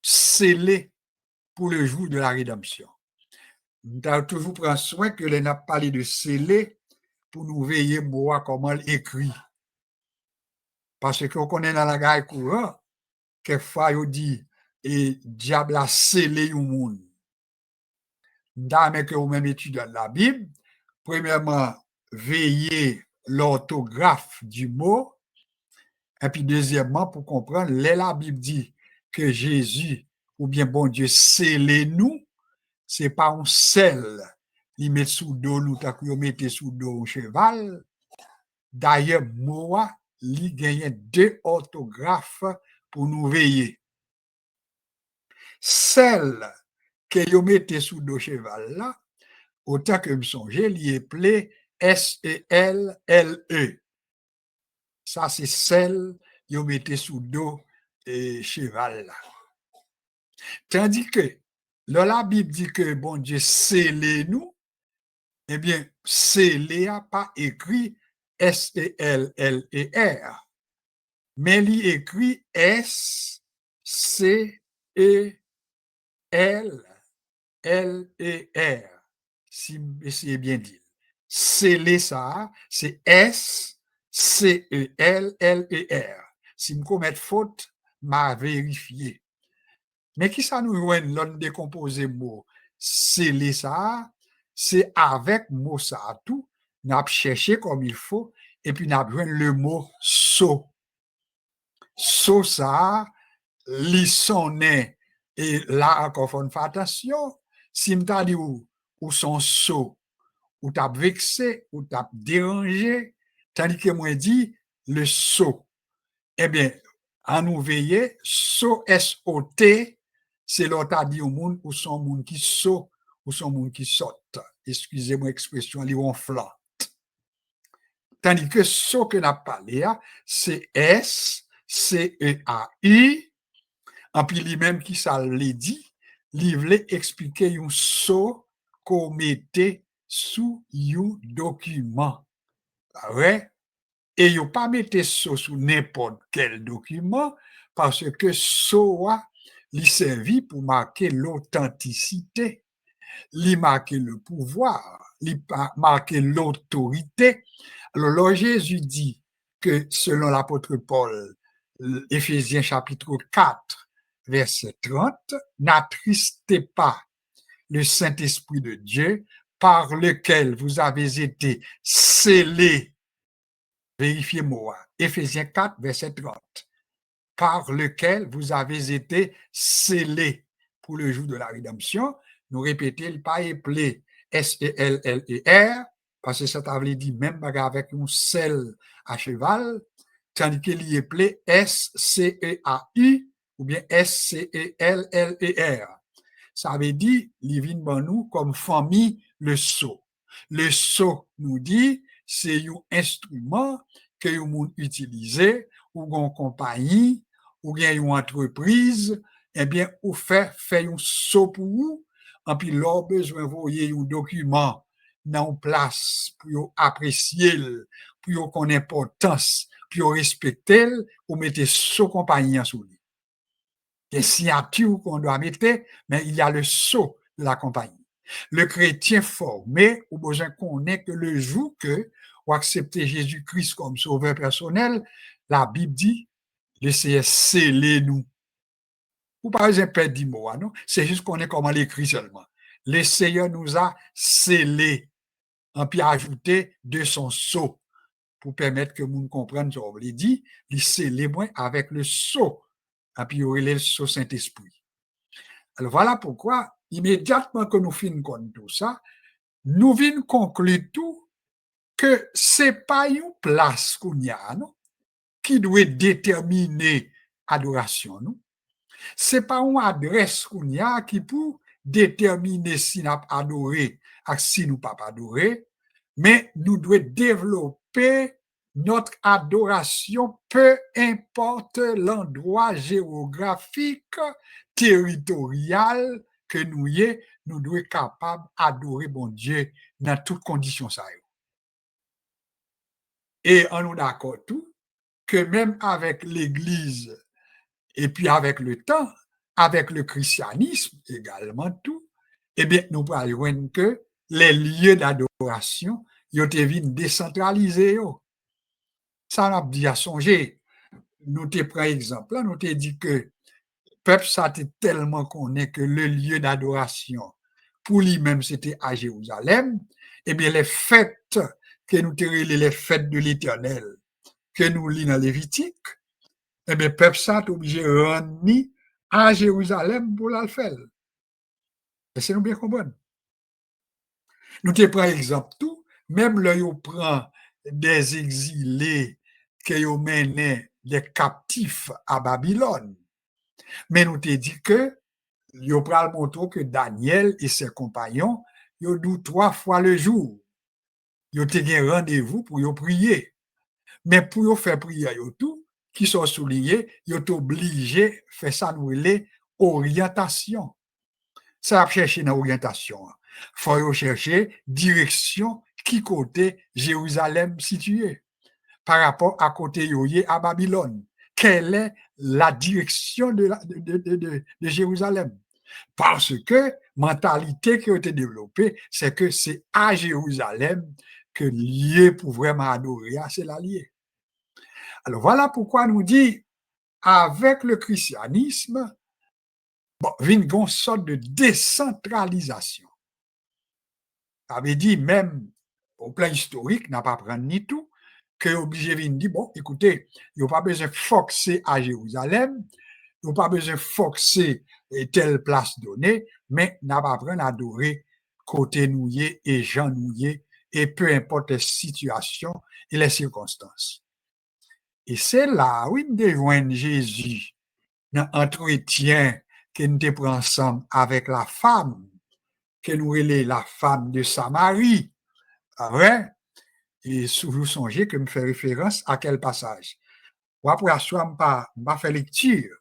scellés pour le jour de la rédemption. Nous avons toujours pris soin que l'on a parlé de scellés pour nous veiller voir comment l'écrit. Parce qu'on connaît dans la guerre courant, quelquefois, il dit, et diable a scellé le monde. Dans que vous-même étudiez la Bible, premièrement, veillez l'orthographe du mot, et puis deuxièmement, pour comprendre, la Bible dit que Jésus, ou bien bon Dieu, scellez nous, c'est pas un sel, il met sous dos, nous, t'as qu'il mette sous dos un cheval. D'ailleurs, moi, il gagne 2 orthographes pour nous veiller. Celle que vous mettez sous le cheval là, autant que me songe, il est appelé S-E-L-L-E. Ça, c'est celle que vous mettez sous le cheval là. Tandis que, la Bible dit que bon Dieu scellé nous, eh bien, scellé n'a pas écrit S-E-L-L-E-R, mais il écrit S-C-E-L-L-E-R. Si c'est bien dit. Scellé ça, c'est S-C-E-L-L-E-R. Si je commets faute, m'a vérifié. Mais qui ça nous joint l'on décomposé mot? Scellé ça, c'est avec mot ça tout, n'a cherché comme il faut, et puis n'a joint le mot so. So ça, li sonné, et là encore, faut faire attention, si m'ta dit ou son so, ou t'as vexé, ou t'as dérangé, tandis que moi dit le so. Eh bien, à nous veiller, so, S-O-T, c'est l'autre dit au monde ou son monde qui saute ou son monde qui saute. Excusez-moi l'expression, li ronflant. Tandis que ce que n'a parlé, c'est S-C-E-A-I, en puis lui-même qui ça l'a dit, il voulait expliquer un saut qu'on mettait sous un document. Ouais? Et il ne pas mettre ça sous n'importe quel document parce que ça, il servit pour marquer l'authenticité, il marquer le pouvoir, il marquer l'autorité. Alors, Jésus dit que selon l'apôtre Paul, Éphésiens chapitre 4, verset 30, n'attristez pas le Saint-Esprit de Dieu par lequel vous avez été scellés. Vérifiez-moi, Éphésiens 4, verset 30, par lequel vous avez été scellés pour le jour de la rédemption. Nous répétons, pas appelé S-E-L-L-E-R, parce que ça t'avait dit même avec un sel à cheval, tandis qu'il y appelé S-C-E-A-U ou bien S-C-E-L-L-E-R. Ça veut dire, il vient de nous comme famille le sceau. Le sceau nous dit, c'est un instrument que vous utilisez ou une compagnie ou bien une entreprise, eh bien, ou fait un sceau pour vous, et puis là, besoin de voyer un document dans une place pour apprécier, pour qu'on importance, pour respecter, ou mettez sceau compagnie sous lui. Des signatures qu'on doit mettre, mais il y a le sceau de la compagnie. Le chrétien formé, ou besoin qu'on ait que le jour que, ou accepter Jésus-Christ comme sauveur personnel, la Bible dit, laissez sceller nous. Ou par exemple, pas dit mot, non? C'est juste qu'on est comment l'écrit seulement. Le Seigneur nous a scellés, en puis ajouté de son sceau, pour permettre que nous comprenions ce qu'on veut dire, il scellé moins avec le sceau, et puis il y aurait le sceau Saint-Esprit. Alors voilà pourquoi, immédiatement que nous finissons tout ça, nous venons conclure tout que ce n'est pas une place qu'on y a, non, qui doit déterminer l'adoration, non? Ce n'est pas une adresse qu'on y a qui peut déterminer si nous avons adoré ou si nous n'avons pas adoré, mais nous devons développer notre adoration, peu importe l'endroit géographique, territorial que nous y est, nous devons être capables d'adorer bon Dieu dans toutes conditions. Et on est d'accord tout que même avec l'Église et puis avec le temps, avec le christianisme également tout, eh bien, nous parlons que les lieux d'adoration, ils ont été décentralisés. Ça, on a dit à songer. Nous te prenons exemple, nous te dit que le peuple, ça était tellement connu que le lieu d'adoration, pour lui-même, c'était à Jérusalem. Eh bien, les fêtes que nous te les fêtes de l'Éternel, que nous lisons dans Lévitique, eh bien, le peuple, ça est obligé de rendre à Jérusalem pour la faire. Et c'est nous bien comprendre. Nous te prenons exemple tout, même là, on prend des exilés qui ont mené des captifs à Babylone. Mais nous te dit que yo pral montrer que Daniel et ses compagnons, yo dou 3 fois le jour. Yo te gen rendez-vous pour yo prier. Mais pour yo faire prier yo tout, qui sont soulignés, yo obligé faire ça nous les orientation. Ça va chercher dans orientation. Faut yo chercher direction qui côté Jérusalem situé par rapport à côté yoye à Babylone. Quelle est la direction de Jérusalem? Parce que mentalité qui a été développée, c'est que c'est à Jérusalem que lié pour vraiment adorer, c'est l'allié. Alors voilà pourquoi nous dit, avec le christianisme, vient une sorte de décentralisation. Ça veut dire même au plan historique, n'a pas prendre ni tout, que obligé de dire, bon, écoutez, il n'y a pas besoin de forcer à Jérusalem, il n'y a pas besoin de forcer telle place donnée, mais n'a pas prendre à adorer côté nouillé et gens nouillé, et peu importe les situations et les circonstances. Et c'est là où nous devons Jésus dans l'entretien que nous pris ensemble avec la femme, que nous relève la femme de Samarie. Ah ouais? Et souvent songer que me fait référence à quel passage. Ou après, je ne pas faire lecture,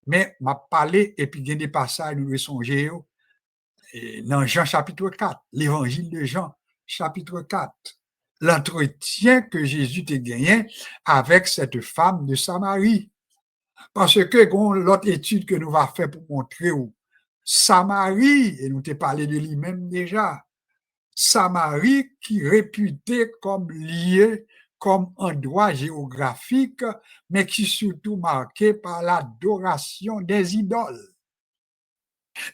mais m'a parlé et puis il y a des passages nous songer dans Jean chapitre 4, l'évangile de Jean chapitre 4, l'entretien que Jésus a gagné avec cette femme de Samarie. Parce que l'autre étude que nous va faire pour montrer où Samarie, et nous t'ai parlé de lui-même déjà, Samarie qui est réputée comme liée, comme endroit géographique, mais qui est surtout marqué par l'adoration des idoles.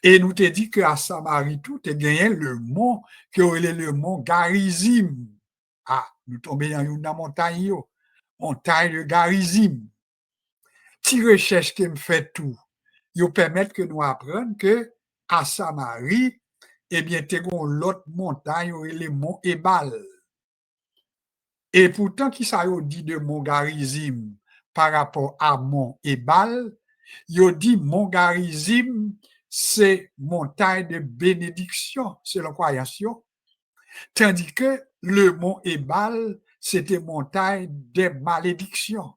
Et nous t'ai dit qu'à Samarie, tout est gagné le mont, qui est le mont Garizim. Ah, nous tombons dans une montagne, montagne de Garizim. Ti recherche qui me fait tout, ils permettent que nous apprenions que à Samarie, eh bien, tu as l'autre montagne, le mont Ebal. Et pourtant, qui ça yo dit de Mont Garizim par rapport à Mont Ebal? Yo dit Mont Garizim, c'est montagne de bénédiction, selon croyance yo. Tandis que le Mont Ebal, c'était montagne de malédiction.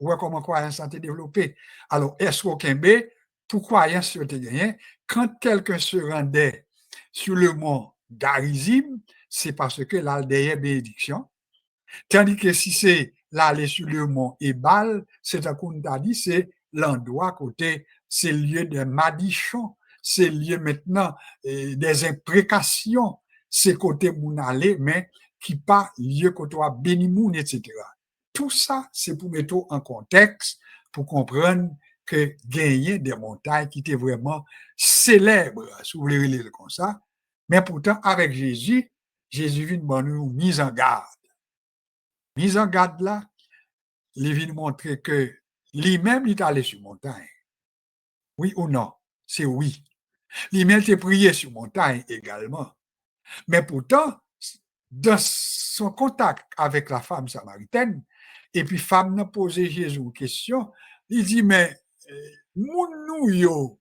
Vous voyez comment croyance a été développée. Alors, est-ce qu'au Kembe, pour croyance a été gagné, quand quelqu'un se rendait sur le mont Garizim, c'est parce que là, derrière bénédiction. Tandis que si c'est l'aller sur le mont Ebal, c'est un qu'on a dit, c'est l'endroit côté, c'est le lieu de madichon, c'est le lieu maintenant des imprécations, c'est côté moun aller, mais qui pas lieu côté béni moun, etc. Tout ça, c'est pour mettre en contexte, pour comprendre que gagner des montagnes qui étaient vraiment célèbres, si vous voulez lire comme ça, mais pourtant, avec Jésus, Jésus vient nous mise en garde. Mise en garde là, il vient montrer que lui-même, il est allé sur montagne. Oui ou non? C'est oui. Lui-même, il a prié sur montagne également. Mais pourtant, dans son contact avec la femme samaritaine, et puis femme n'a posé Jésus une question, il dit, mais nous, yo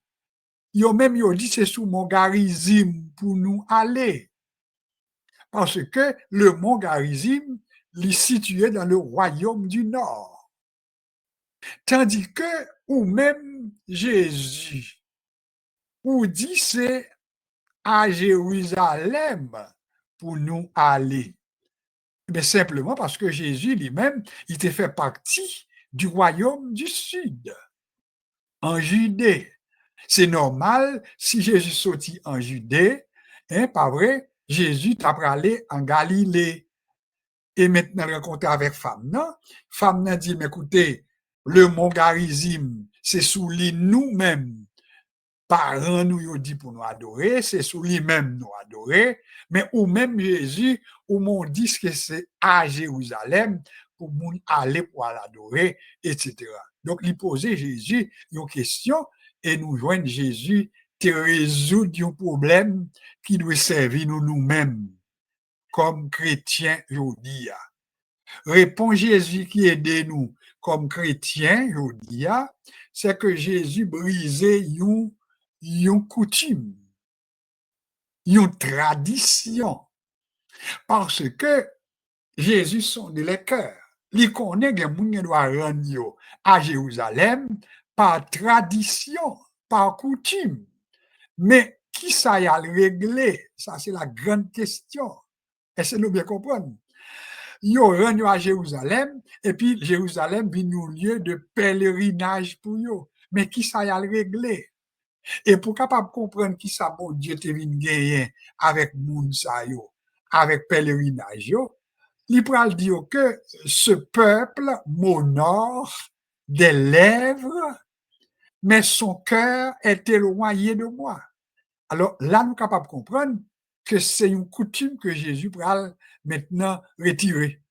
même yo dit, c'est sous mon Garizim pour nous aller. Parce que le mont Garizim, il est situé dans le royaume du Nord. Tandis que, ou même Jésus, ou dit c'est à Jérusalem pour nous aller. Mais simplement parce que Jésus lui-même, il était fait partie du royaume du Sud, en Judée. C'est normal, si Jésus sortit en Judée, hein, pas vrai, Jésus t'a allé en Galilée. Et maintenant, rencontré avec femme n'a dit, mais écoutez, le mont Garizim, c'est sous lui nous-mêmes. Parents nous ont dit pour nous adorer, c'est sous lui-même nous adorer, mais ou même Jésus, ou m'ont dit que c'est à Jérusalem pour nous aller pour l'adorer, etc. Donc, il posait Jésus une question et nous joignent Jésus te résoudre un problème qui doit servir nous-mêmes comme chrétiens aujourd'hui. Répond Jésus qui aide nous comme chrétiens aujourd'hui, c'est que Jésus brisait une coutume, une tradition, parce que Jésus sonde les cœurs. Il connaît que les gens doivent rendre à Jérusalem par tradition, par coutume. Mais qui ça y a réglé? Ça, c'est la grande question. Est-ce que nous bien comprendre? Yo rendu à Jérusalem, et puis Jérusalem vient un lieu de pèlerinage pour eux. Mais qui ça y a réglé? Et pour capable comprendre qui ça bon Dieu te vient gagner avec moun sa yo, avec pèlerinage yo, il pral dire que ce peuple m'honore des lèvres, mais son cœur est éloigné de moi. Alors là, nous sommes capables de comprendre que c'est une coutume que Jésus pral maintenant retirer.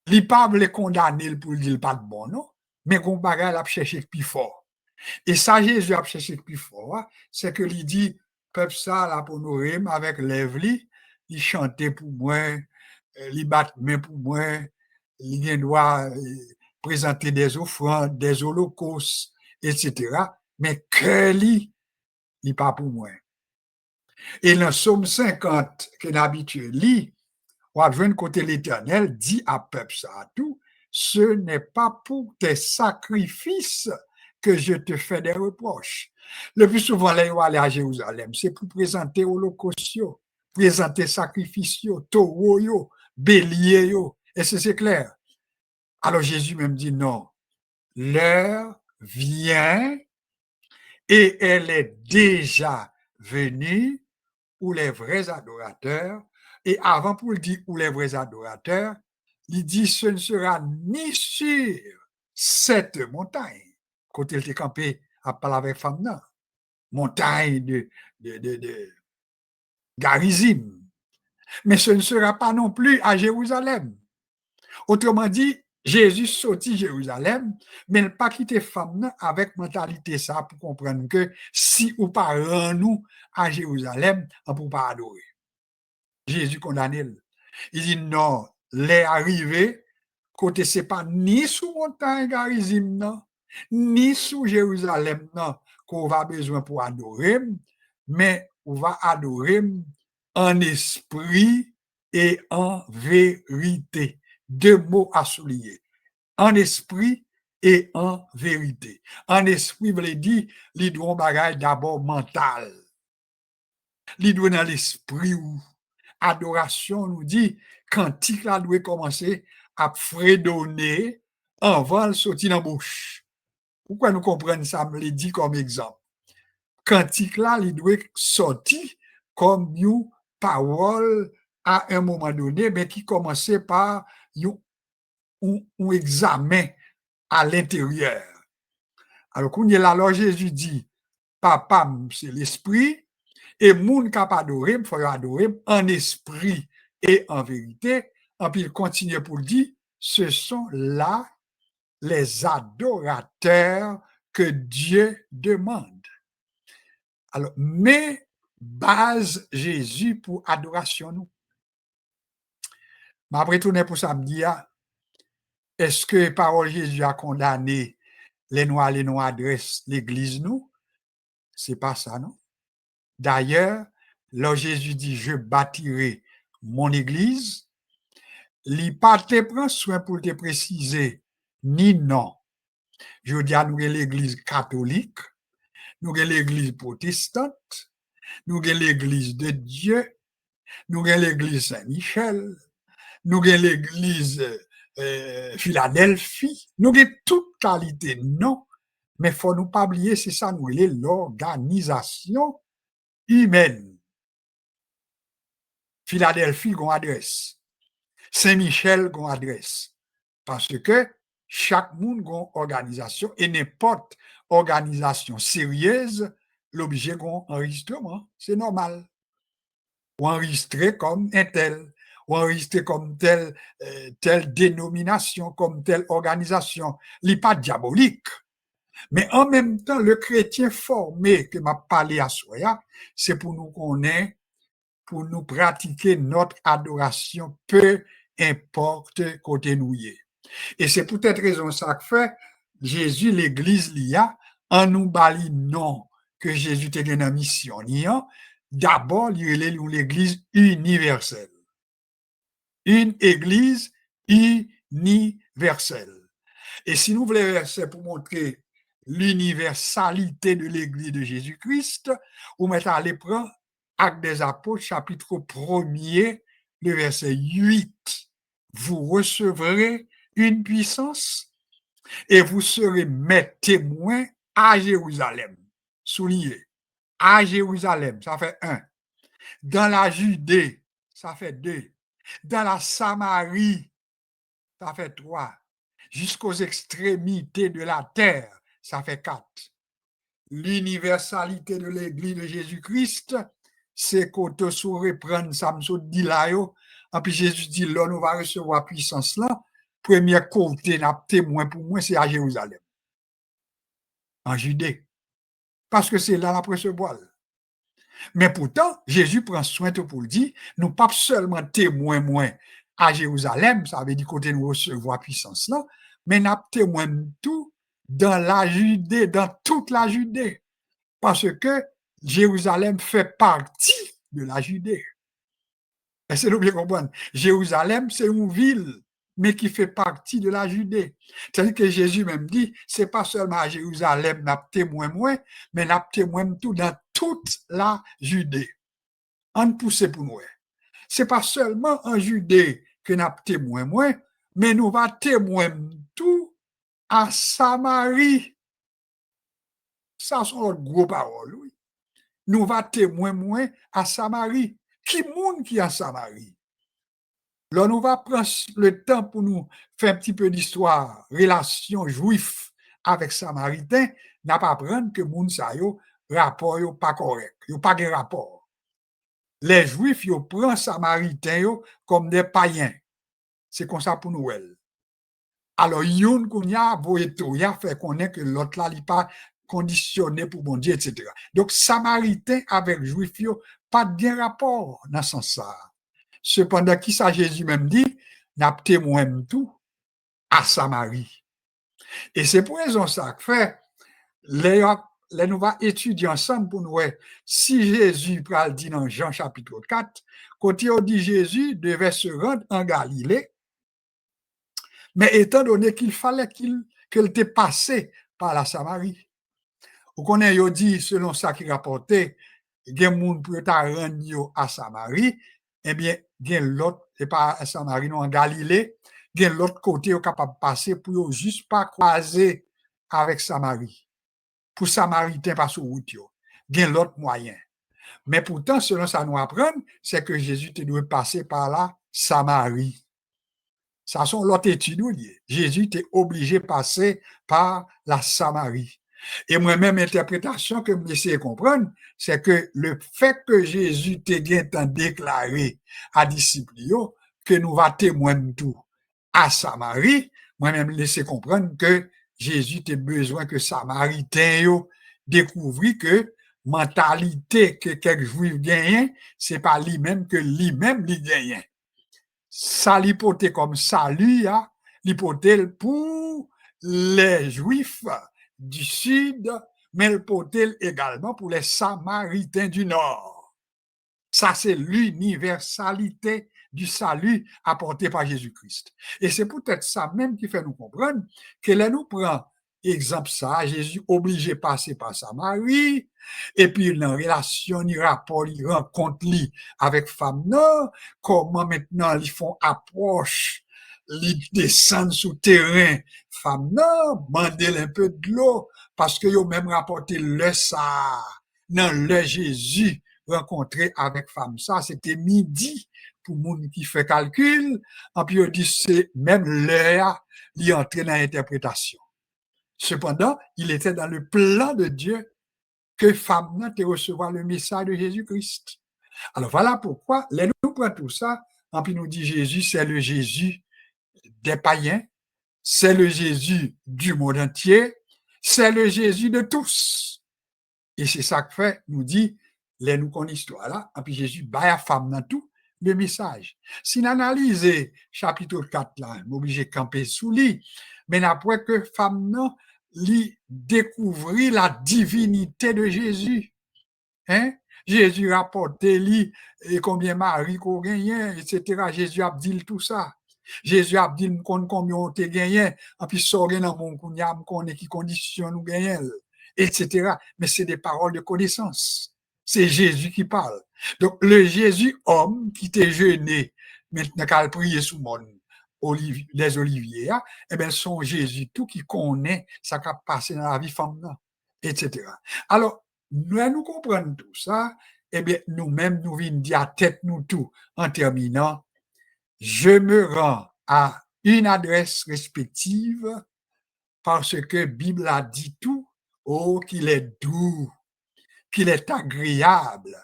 Il pas les condamner pour dire pas de bon, non? Mais qu'on bagage l'a chercher plus fort. Et ça, Jésus a cherché plus fort, c'est que il dit, peuple ça, là, pour nous rimes avec l'Evli, il chantait pour moi, il bat main pour moi, il doit présenter des offrandes, des holocaustes, etc. Mais que lui, il pas pour moi. Et dans Somme 50, que d'habitude lit, on va venir côté l'Éternel, dit à peuple ça à tout, ce n'est pas pour tes sacrifices que je te fais des reproches. Le plus souvent, là, on aller à Jérusalem, c'est pour présenter holocauste, présenter sacrifice, taureau, bélier, est-ce que c'est clair? Alors Jésus même dit non, l'heure vient et elle est déjà venue où les vrais adorateurs, et avant pour le dire où les vrais adorateurs, il dit ce ne sera ni sur cette montagne, quand il était campé à parler avec femme, non, montagne de Garizim, mais ce ne sera pas non plus à Jérusalem. Autrement dit, Jésus sortit Jérusalem, mais il pas quitté femme avec mentalité ça pour comprendre que si ou pas nous à Jérusalem, on ne peut pas adorer. Jésus condamné. Il dit non, les arrivés, côté c'est pas ni sous montagne Garizim, non, ni sous Jérusalem, non, qu'on va besoin pour adorer, mais on va adorer en esprit et en vérité. Deux mots à souligner. En esprit et en vérité. En esprit, veut dire, il doit bagage d'abord mental. Il doit dans l'esprit ou adoration nous dit cantique là doit commencer à fredonner avant de sortir dans la bouche. Pourquoi nous comprenons ça, me le dit comme exemple. Cantique là, il doit sortir comme une parole à un moment donné, mais qui commençait par un examen à l'intérieur. Alors, quand il est là, alors Jésus dit, papa, c'est l'esprit, et moun kap adorer, il faut adorer en esprit et en vérité. Et puis il continue pour dire, ce sont là les adorateurs que Dieu demande. Alors, mais base Jésus pour adoration nous. Mais après tourner pour samedi, est-ce que parole Jésus a condamné les noirs adressent l'église nous? C'est pas ça, non? D'ailleurs, là Jésus dit, je bâtirai mon église, il pas te prend soin pour te préciser, ni non. Je dis à nous l'église catholique, nous l'église protestante, nous l'église de Dieu, nous l'église Saint-Michel, nous l'église Philadelphie, nous toute qualité, non. Mais il faut nous pas oublier, c'est ça, nous l'organisation humaine. Philadelphie, qu'on adresse. Saint-Michel, qu'on adresse. Parce que chaque monde a une organisation et n'importe organisation sérieuse, l'objet d'un enregistrement. C'est normal. Ou enregistrer comme un tel, ou enregistrer comme telle dénomination, comme telle organisation. Il n'est pas diabolique. Mais en même temps, le chrétien formé que m'a parlé à Soya, c'est pour nous connaître, pour nous pratiquer notre adoration, peu importe côté nous y est. Et c'est pour cette raison ça que fait Jésus, l'église l'IA, en nous bali non que Jésus te donné une mission. D'abord, il est l'église universelle. Une église universelle. Et si nous voulons verser pour montrer l'universalité de l'église de Jésus-Christ, on met à l'épreuve Actes des Apôtres, chapitre 1er, le verset 8. Vous recevrez une puissance et vous serez mes témoins à Jérusalem. Souligné. À Jérusalem, ça fait 1. Dans la Judée, ça fait 2. Dans la Samarie, ça fait 3. Jusqu'aux extrémités de la terre, ça fait 4. L'universalité de l'église de Jésus-Christ, c'est qu'on te saurait prendre Samson dit là, et puis Jésus dit là, nous va recevoir puissance là. Premier côté, témoin pour moi, c'est à Jérusalem, en Judée. Parce que c'est là la recevoir. Mais pourtant, Jésus prend soin de pour le dire, nous pas seulement témoin moins à Jérusalem, ça veut dire côté nous recevoir puissance là, mais nous témoin tout dans la Judée, dans toute la Judée. Parce que Jérusalem fait partie de la Judée. Et c'est nous bien comprendre. Jérusalem, c'est une ville, mais qui fait partie de la Judée. C'est-à-dire que Jésus même dit, c'est pas seulement à Jérusalem, n'a témoin moins, mais n'a témoin tout dans toute la Judée. On pousse pour nous. C'est pas seulement en Judée que n'a témoin moins, mais nous va témoin tout à Samarie. Ça sont de gros paroles, oui. Nous va témoin moins à Samarie. Qui monde qui à Samarie? Là, nous va prendre le temps pour nous faire un petit peu d'histoire, relation juif avec Samaritain, n'a pas apprendre que moun sa yo, rapport yo pas correct, yo pas de rapport. Les juifs, yo prennent Samaritain yo comme des païens. C'est comme ça pour nous. Alors, yon kounya voyeto, ya fait connaître que l'autre là, il pas conditionné pour bon Dieu, etc. Donc, Samaritain avec juif yo, pas de bien rapport dans ce sens-là. Cependant, qui ça Jésus même dit, n'a témoin tout à Samarie. Et c'est pour raison ça que fait, les nous va étudier ensemble pour nous voir si Jésus pral dit dans Jean chapitre 4, quand il dit Jésus devait se rendre en Galilée, mais étant donné qu'il fallait qu'elle était passé par la Samarie. Vous connaissez, il dit, selon ça qui rapportait, il y a des gens qui peuvent rendre à Samarie, eh bien, il y a l'autre, c'est pas à Samarie, non, en Galilée, il y a l'autre côté qui est capable de passer pour juste pas croiser avec Samarie. Pour Samaritain pas sur route, il y a l'autre moyen. Mais pourtant, selon ça nous apprend, c'est que Jésus doit passer par la Samarie. Ça sont l'autre étude. Jésus était obligé de passer par la Samarie. Et moi-même, l'interprétation que je essaie de comprendre, c'est que le fait que Jésus t'ait déclaré à disciples que nous va témoigner tout à Samarie, moi-même laisser comprendre que Jésus a besoin que Samaritains découvrent que mentalité que quelques juifs gagnent, c'est pas lui-même que lui-même lui gagne. Ça l'hypothèse comme salut, l'hypothèse pour les juifs du sud, mais l'hypothèse également pour les samaritains du nord. Ça, c'est l'universalité du salut apporté par Jésus-Christ. Et c'est peut-être ça même qui fait nous comprendre que là, nous prend exemple ça, Jésus obligé de passer par Samarie, et puis dans relation, il rapport, il rencontre lui avec femme non, comment maintenant ils font approche, ils descendent sous terrain, femme non, mandez un peu de l'eau, parce que ils ont même rapporté le ça, dans le Jésus rencontré avec femme ça, c'était midi pour monde qui fait calcul, et puis il dit c'est même l'heure, il entre dans l'interprétation. Cependant, il était dans le plan de Dieu que femme n'a te recevoir le message de Jésus-Christ. Alors voilà pourquoi, les nous prend tout ça, et puis nous dit Jésus, c'est le Jésus des païens, c'est le Jésus du monde entier, c'est le Jésus de tous. Et c'est ça que fait, nous dit, les nous connaissons histoire là, et puis Jésus bat à femme dans tout le message. Si nous analysons chapitre 4 là, on est obligé de camper sous lui, mais après que femme non, lui découvrir la divinité de Jésus. Hein? Jésus rapporté lui et combien Marie qu'on gagne, etc. Jésus a dit tout ça. Jésus a dit combien on te gagne, et puis sortir dans mon kounya, connaît qui condition nous gagne, etc. Mais c'est des paroles de connaissance. C'est Jésus qui parle. Donc le Jésus homme qui t'est jeûné, maintenant qu'à prier sous mon les oliviers, eh bien, son Jésus, tout qui connaît ça qui a passé dans la vie femme, etc. Alors, nous comprenons tout ça, eh bien, nous-mêmes, nous venons dire à tête nous tout en terminant. Je me rends à une adresse respective parce que Bible a dit tout, oh, qu'il est doux, qu'il est agréable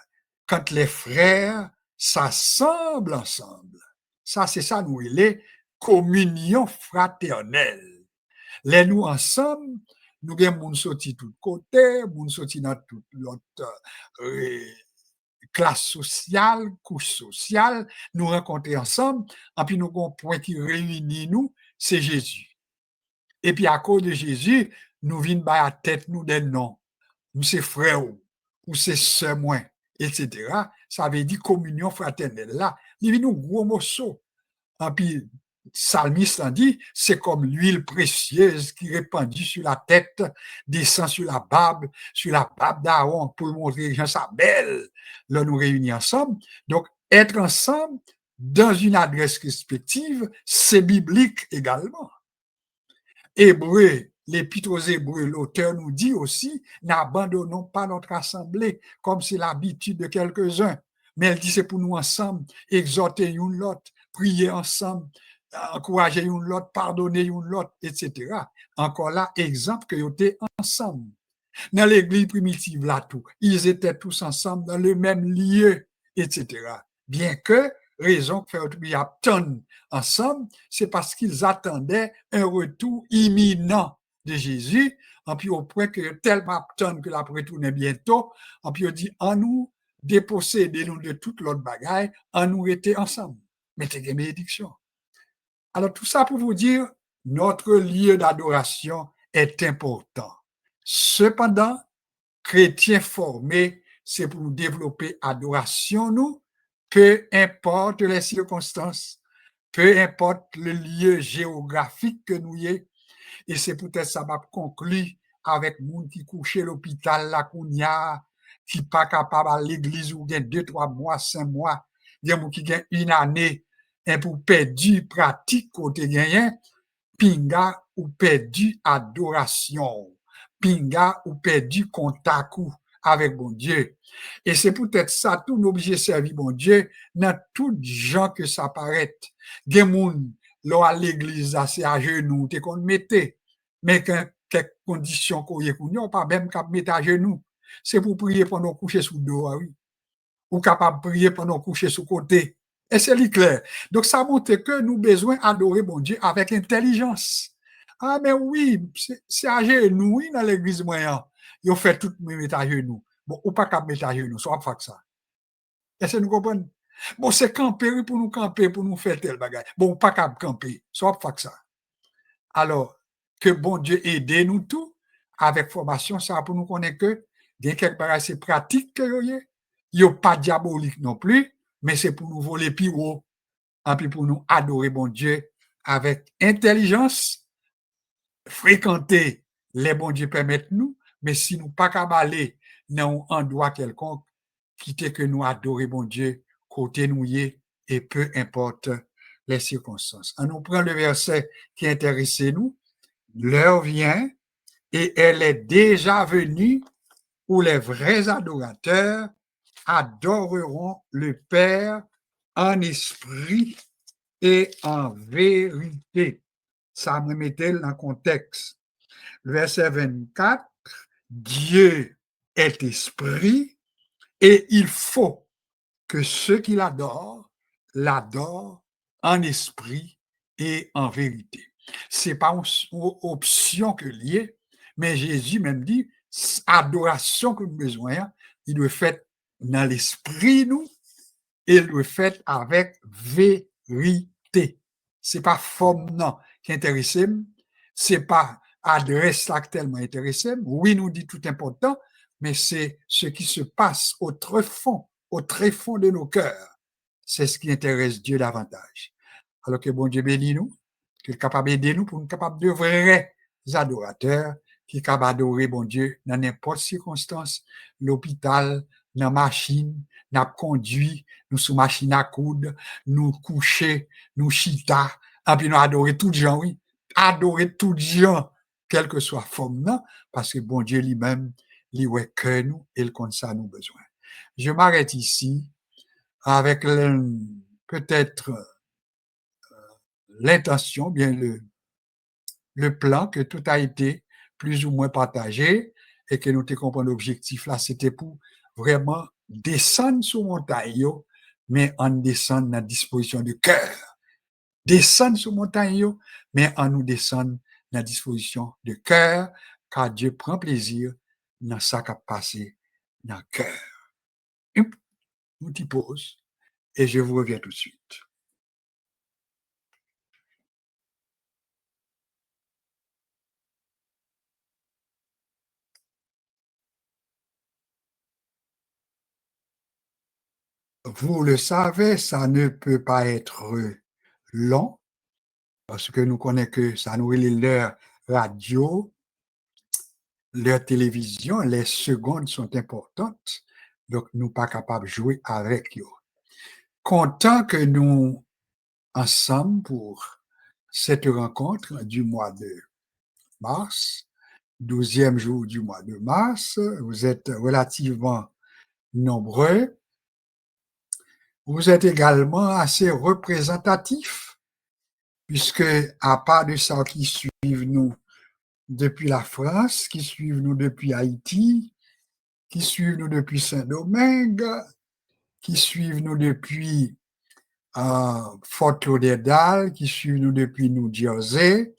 quand les frères s'assemblent ensemble. Ça, c'est ça, nous, il est communion fraternelle. Les nous ensemble, nous avons moun sorti tout côté, moun sorti dans toute l'autre classe sociale, couche sociale, nous rencontrer ensemble, et puis nous avons un point qui réunit nous, c'est Jésus. Et puis à cause de Jésus, nous venons à tête nous des noms, ou c'est frère, ou c'est sœur moins, etc. Ça veut dire communion fraternelle. Là, il vient nous gros morceau. Et puis, Psalmiste en dit, c'est comme l'huile précieuse qui est répandue sur la tête, descend sur la barbe d'Aaron pour montrer que ça belle. Là, nous réunir ensemble. Donc, être ensemble dans une adresse respective, c'est biblique également. Hébreu, l'épître aux Hébreux, l'auteur nous dit aussi, n'abandonnons pas notre assemblée comme c'est l'habitude de quelques-uns. Mais elle dit, c'est pour nous ensemble, exhorter une l'autre, prier ensemble, encourager une l'autre, pardonner une l'autre, etc. Encore là, exemple que ils étaient ensemble. Dans l'église primitive, là, tout, ils étaient tous ensemble dans le même lieu, etc. Bien que, raison que fait attendre ensemble, c'est parce qu'ils attendaient un retour imminent de Jésus, et puis au point que tellement attendent que la retourne bientôt, et puis on dit, en nous, dépossédez-nous de toute l'autre bagaille, en nous était ensemble. Mettez des bénédictions. Alors, tout ça pour vous dire, notre lieu d'adoration est important. Cependant, chrétiens formés, c'est pour nous développer adoration, nous, peu importe les circonstances, peu importe le lieu géographique que nous y est. Et c'est peut-être ça va conclure avec moun qui couche l'hôpital là qu'on y a, qui pas capable à l'église ou bien 2, 3 mois, 5 mois, des moun qui gagne une année, et pour perdu pratique côté gagné, pinga ou perdu adoration, pinga ou perdu contact avec bon Dieu. Et c'est peut-être ça, tout nous obligé servir bon Dieu, dans tout gens que ça paraît. Des moun, là à l'église, c'est à genoux, t'es qu'on mettait, mais quelques conditions qu'on y a, pas même qu'à mettre à genoux. C'est pour prier pendant coucher sous dos, oui. Ou capable de prier pendant coucher sous côté. Et c'est clair. Donc, ça montre que nous avons besoin d'adorer bon Dieu avec intelligence. Ah, mais oui, c'est à genoux, oui, dans l'église moyenne. Ils fait tout le mettre à genoux. Bon, ou pas qu'à mettre à genoux, soit pas que ça. Est-ce que nous comprenons? Bon, c'est camper pour nous camper, pour nous faire tel bagage. Bon, pas qu'à camper, soit pas que ça. Alors, que bon Dieu aide nous tous avec formation, ça pour nous connaître que des quelques bagages c'est pratique que il n'y a pas diabolique non plus, mais c'est pour nous voler plus haut, et puis pour nous adorer bon Dieu avec intelligence, fréquenter les bons Dieu permettent nous, mais si nous pas cabaler dans un endroit quelconque, quitter que nous adorer bon Dieu côté nous y est, et peu importe les circonstances. On nous prend le verset qui intéresse nous. L'heure vient et elle est déjà venue où les vrais adorateurs adoreront le Père en esprit et en vérité. Ça me mettait dans le contexte. Verset 24, Dieu est esprit et il faut que ceux qui l'adorent en esprit et en vérité. C'est pas une option que lié, mais Jésus même dit, adoration que nous besoin, il doit faire dans l'esprit nous, et il doit faire avec vérité. C'est pas forme non qui intéresse, c'est pas adresse là qui tellement intéressé. Oui, nous dit tout important, mais c'est ce qui se passe au tréfonds de nos cœurs. C'est ce qui intéresse Dieu davantage. Alors que bon Dieu bénit nous, qu'il est capable d'aider nous pour nous capables de vrais adorateurs, qui est capable d'adorer bon Dieu dans n'importe circonstance, l'hôpital, dans la machine, nous conduit, nous sous machine à coudre, nous coucher, nous chita, et puis nous adorer tout gens, oui. Adorer tout gens, quelle que soit forme, non, parce que bon Dieu lui-même, lui ouais que nous, et le compte ça nous besoin. Je m'arrête ici avec peut-être l'intention, bien le plan que tout a été plus ou moins partagé et que nous te comprenons l'objectif là, c'était pour vraiment descendre sur montagne, mais en descendre dans la disposition du cœur. Descendre sur montagne, mais en nous descendre dans la disposition du cœur, car Dieu prend plaisir dans ça qui a passé dans le cœur. Nous t'y pose et je vous reviens tout de suite. Vous le savez, ça ne peut pas être long, parce que nous connaissons que ça nous est l'heure radio, l'heure télévision, les secondes sont importantes, donc nous pas capables de jouer avec eux. Content que nous ensemble pour cette rencontre du mois de mars, 12e jour du mois de mars, vous êtes relativement nombreux. Vous êtes également assez représentatifs, puisque à part de ça qui suivent nous depuis la France, qui suivent nous depuis Haïti, qui suivent nous depuis Saint-Domingue, qui suivent nous depuis Fort Lauderdale, qui suivent nous depuis New Jersey,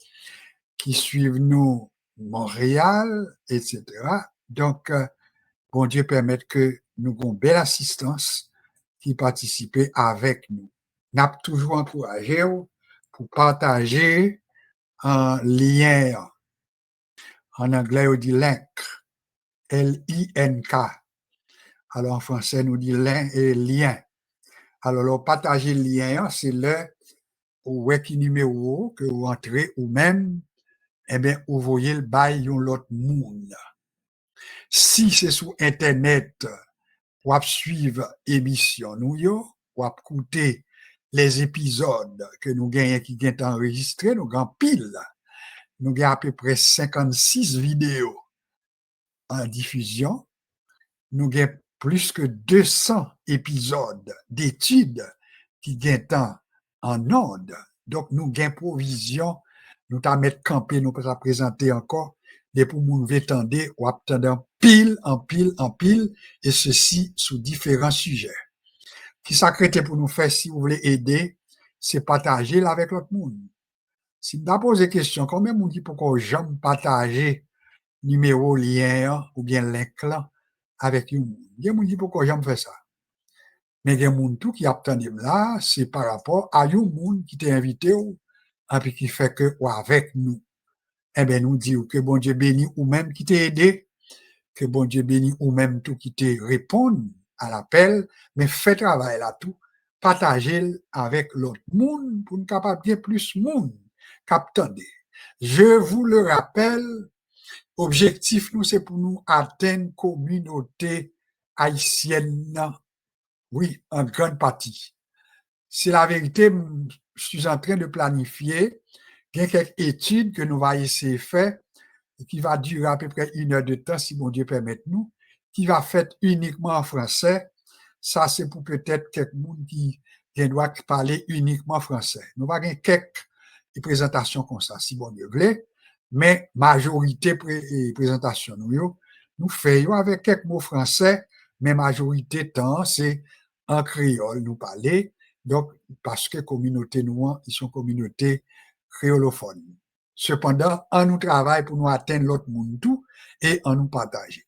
qui suivent nous Montréal, etc. Donc, bon Dieu permette que nous ayons une belle assistance qui participent avec nous. Nous avons toujours encouragé pour partager un lien. En anglais, on dit link, L-I-N-K. Alors, en français, nous dit lien et lien. Alors, partager le lien, c'est le qui numéro que vous entrez ou même, eh bien, vous voyez le bail de l'autre monde. Si c'est sur Internet, vous suivre l'émission, nous, vous écouter les épisodes que nous gagnons qui sont enregistrés, nous gagnons pile. Nous avons à peu près 56 vidéos en diffusion. Nous avons plus que 200 épisodes d'études qui sont en ondes. Donc, nous avons provision, nous avons mettre campé, nous avons présenter encore, des pour nous attendre, ou attendre pile, en pile, et ceci sous différents sujets. Qui s'accrète pour nous faire, si vous voulez aider, c'est partager avec l'autre monde. Si vous posez question, combien vous dit pourquoi j'aime partager numéro, lien, ou bien link là, avec vous? Il y a dit pourquoi j'aime faire ça. Mais il y a des gens qui attendent là, c'est par rapport à un monde qui t'a invité, et puis qui fait que, ou avec nous. Eh bien, nous disons que bon Dieu bénit ou même qui t'a aidé, que bon Dieu bénit ou même tout qui te répond à l'appel, mais fait travail là tout, partager avec l'autre monde pour nous capable bien plus monde qu'attendez. Je vous le rappelle, objectif nous c'est pour nous atteindre communauté haïtienne, oui, en grande partie. C'est la vérité, je suis en train de planifier, il y a quelques études que nous allons essayer de faire, qui va durer à peu près 1 heure de temps, si bon Dieu permet nous, qui va faire uniquement en français. Ça, c'est pour peut-être quelqu'un qui doit parler uniquement français. Nous allons avoir quelques présentations comme ça, si bon Dieu veut, mais majorité présentation nous faisons avec quelques mots français, mais majorité temps, c'est en créole nous parler. Donc, parce que communauté nous, ils sont communauté créolophone. Cependant, on nous travaille pour nous atteindre l'autre monde tout et on nous partager.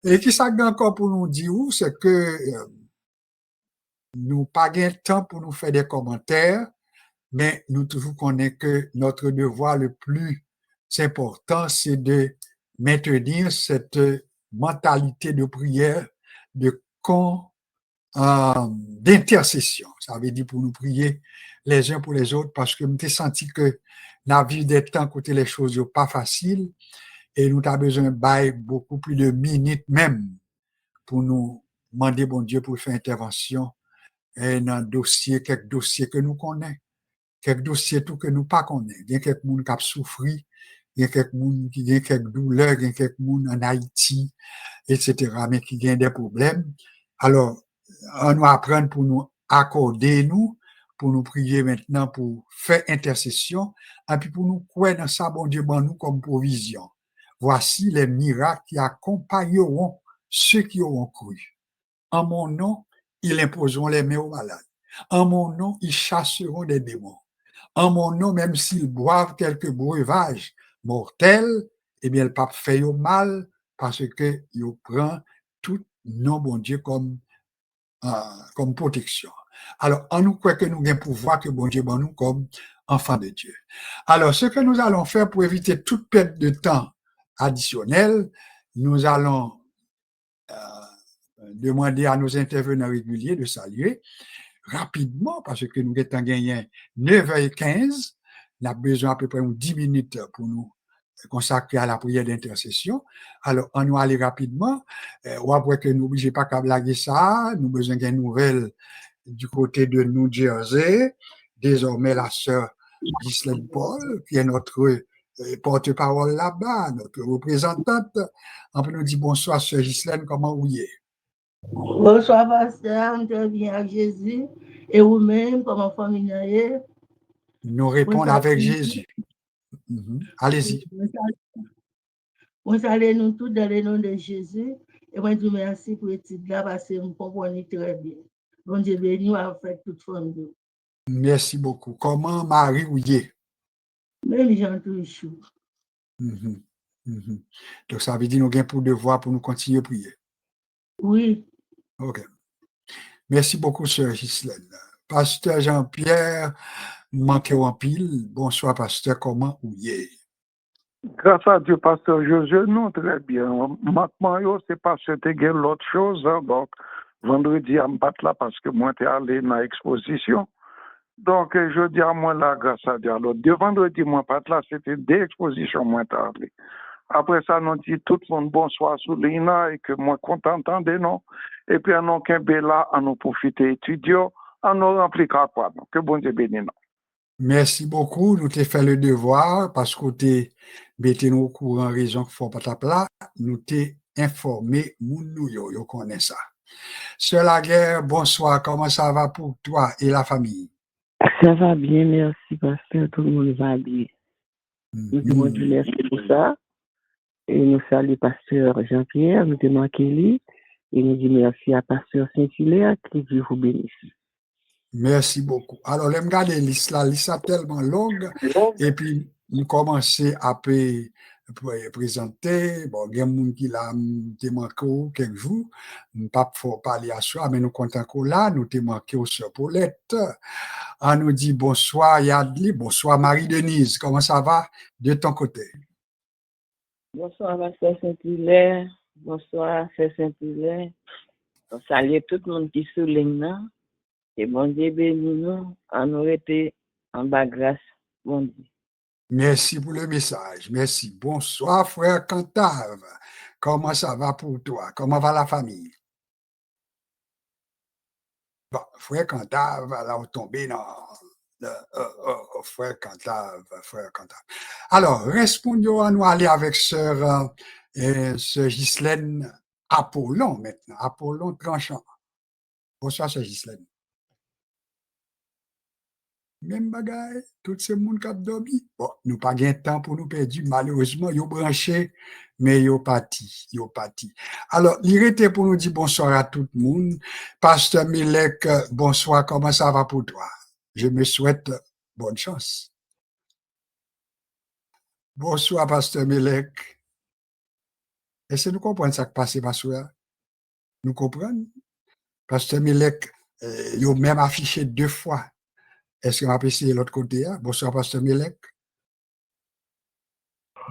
Et qui ça encore pour nous dire, c'est que nous pas de temps pour nous faire des commentaires, mais nous toujours connaissons que notre devoir le plus important, c'est de maintenir cette mentalité de prière, d'intercession. Ça veut dire pour nous prier les uns pour les autres, parce que nous avons senti que la vie des temps, côté les choses sont pas faciles, et nous avons besoin de beaucoup plus de minutes même pour nous demander bon Dieu pour faire intervention et dans dossier, quelques dossiers que nous connaissons, quelques dossiers tout que nous pas connaissons. Il y a quelques gens qui ont souffert, il y a quelques gens qui ont quelques douleurs, il y a quelques gens en Haïti, etc., mais qui ont des problèmes. Alors, on nous apprend pour nous accorder nous, pour nous prier maintenant, pour faire intercession, et puis pour nous croire dans ça, bon Dieu, bon nous comme provision. Voici les miracles qui accompagneront ceux qui auront cru. En mon nom, ils imposeront les mains aux malades. En mon nom, ils chasseront des démons. En mon nom, même s'ils boivent quelques breuvages mortels, eh bien, le pape fait au mal parce que il prend tout nom, bon Dieu, comme protection. Alors, en nous croit que nous avons pouvoir que bon Dieu, bon nous comme enfants de Dieu. Alors, ce que nous allons faire pour éviter toute perte de temps additionnelle, nous allons demander à nos intervenants réguliers de saluer rapidement, parce que nous avons gagné 9h15, nous avons besoin à peu près 10 minutes pour nous consacrer à la prière d'intercession. Alors, on va aller rapidement. Ou après que nous n'obligez pas qu'à blaguer ça, nous avons besoin d'une nouvelle du côté de New Jersey. Désormais, la sœur Ghislaine Paul, qui est notre porte-parole là-bas, notre représentante. On peut nous dire bonsoir, sœur Ghislaine, comment vous y êtes? Bonsoir, pasteur, on te vient à Jésus. Et vous-même, comment famille? Nous répondons avec Jésus. Allez-y. On salue nous tous dans le nom de Jésus. Et moi, je vous remercie pour l'étude là parce que vous comprenez très bien. Bon Dieu béni, à fait toute famille. Merci beaucoup. Comment Marie vous y est? Même Jean Touchou. Donc, ça veut dire que nous avons pour devoir pour nous continuer à prier. Oui. OK. Merci beaucoup, sœur Ghislaine. Pasteur Jean-Pierre, manqué en pile. Bonsoir, pasteur, comment vous y est? Grâce à Dieu, pasteur José, non, très bien. Maintenant, c'est parce que tu as l'autre chose. Donc, vendredi, je me là parce que moi, tu es allé dans l'exposition. Donc, je dis à moi là, grâce à Dieu. Alors, de vendredi, moi, pas là, c'était des expositions, moi, tu allé. Après ça, nous dit tout le monde bonsoir sous Lina et que moi, content d'entendre, non. Et puis, on a là, à nous profiter, étudiants, à nous remplir quoi. Que bon Dieu bénisse. Merci beaucoup. Nous t'ai fait le devoir parce que t'es mettez nous au courant raison qu'il faut pas là. Nous t'ai informé, yo connaît ça. Sœur Laguerre, bonsoir. Comment ça va pour toi et la famille? Ça va bien, merci, pasteur. Tout le monde va bien. Nous demandons merci pour ça. Et nous saluons pasteur Jean-Pierre, nous demandons Kelly. Et nous disons merci à pasteur Saint-Hilaire, que Dieu vous bénisse. Merci beaucoup. Alors, je regarde la liste est tellement longue. Et puis, nous commençons à présenter. Bon, il y a des gens qui l'ont manqué quelques jours. Nous ne pouvons pas parler à soi, mais nous comptons encore là. Nous t'ai manqué au Sœur Paulette. On nous dit bonsoir Yadli, bonsoir Marie-Denise. Comment ça va de ton côté? Bonsoir, pasteur Saint-Hilaire. Bonsoir, Sœur Saint-Hilaire. On salue tout le monde qui souligne. Et bon Dieu bénis nous, en aurait été en bas grâce, bon Dieu. Merci pour le message. Merci. Bonsoir, frère Cantave. Comment ça va pour toi? Comment va la famille? Bon, frère Cantave, là, on tombé dans frère Cantave. Alors, répondons à nous aller avec sœur Ghislaine Apollon maintenant. Apollon Tranchant. Bonsoir, sœur Ghislaine. Même bagaille, tout ce monde qui a dormi. Bon, nous pas gain temps pour nous perdre. Malheureusement, ils ont branché, mais ils ont parti. Alors, il était pour nous dire bonsoir à tout le monde. Pasteur Milek, bonsoir, comment ça va pour toi? Je me souhaite bonne chance. Bonsoir, Pasteur Milek. Est-ce que nous comprenons ça qui passe, ma soeur? Nous comprenons? Pasteur Milek, ils ont même affiché 2 fois. Est-ce que m'a essayer l'autre côté? Bonsoir, Pasteur Milek.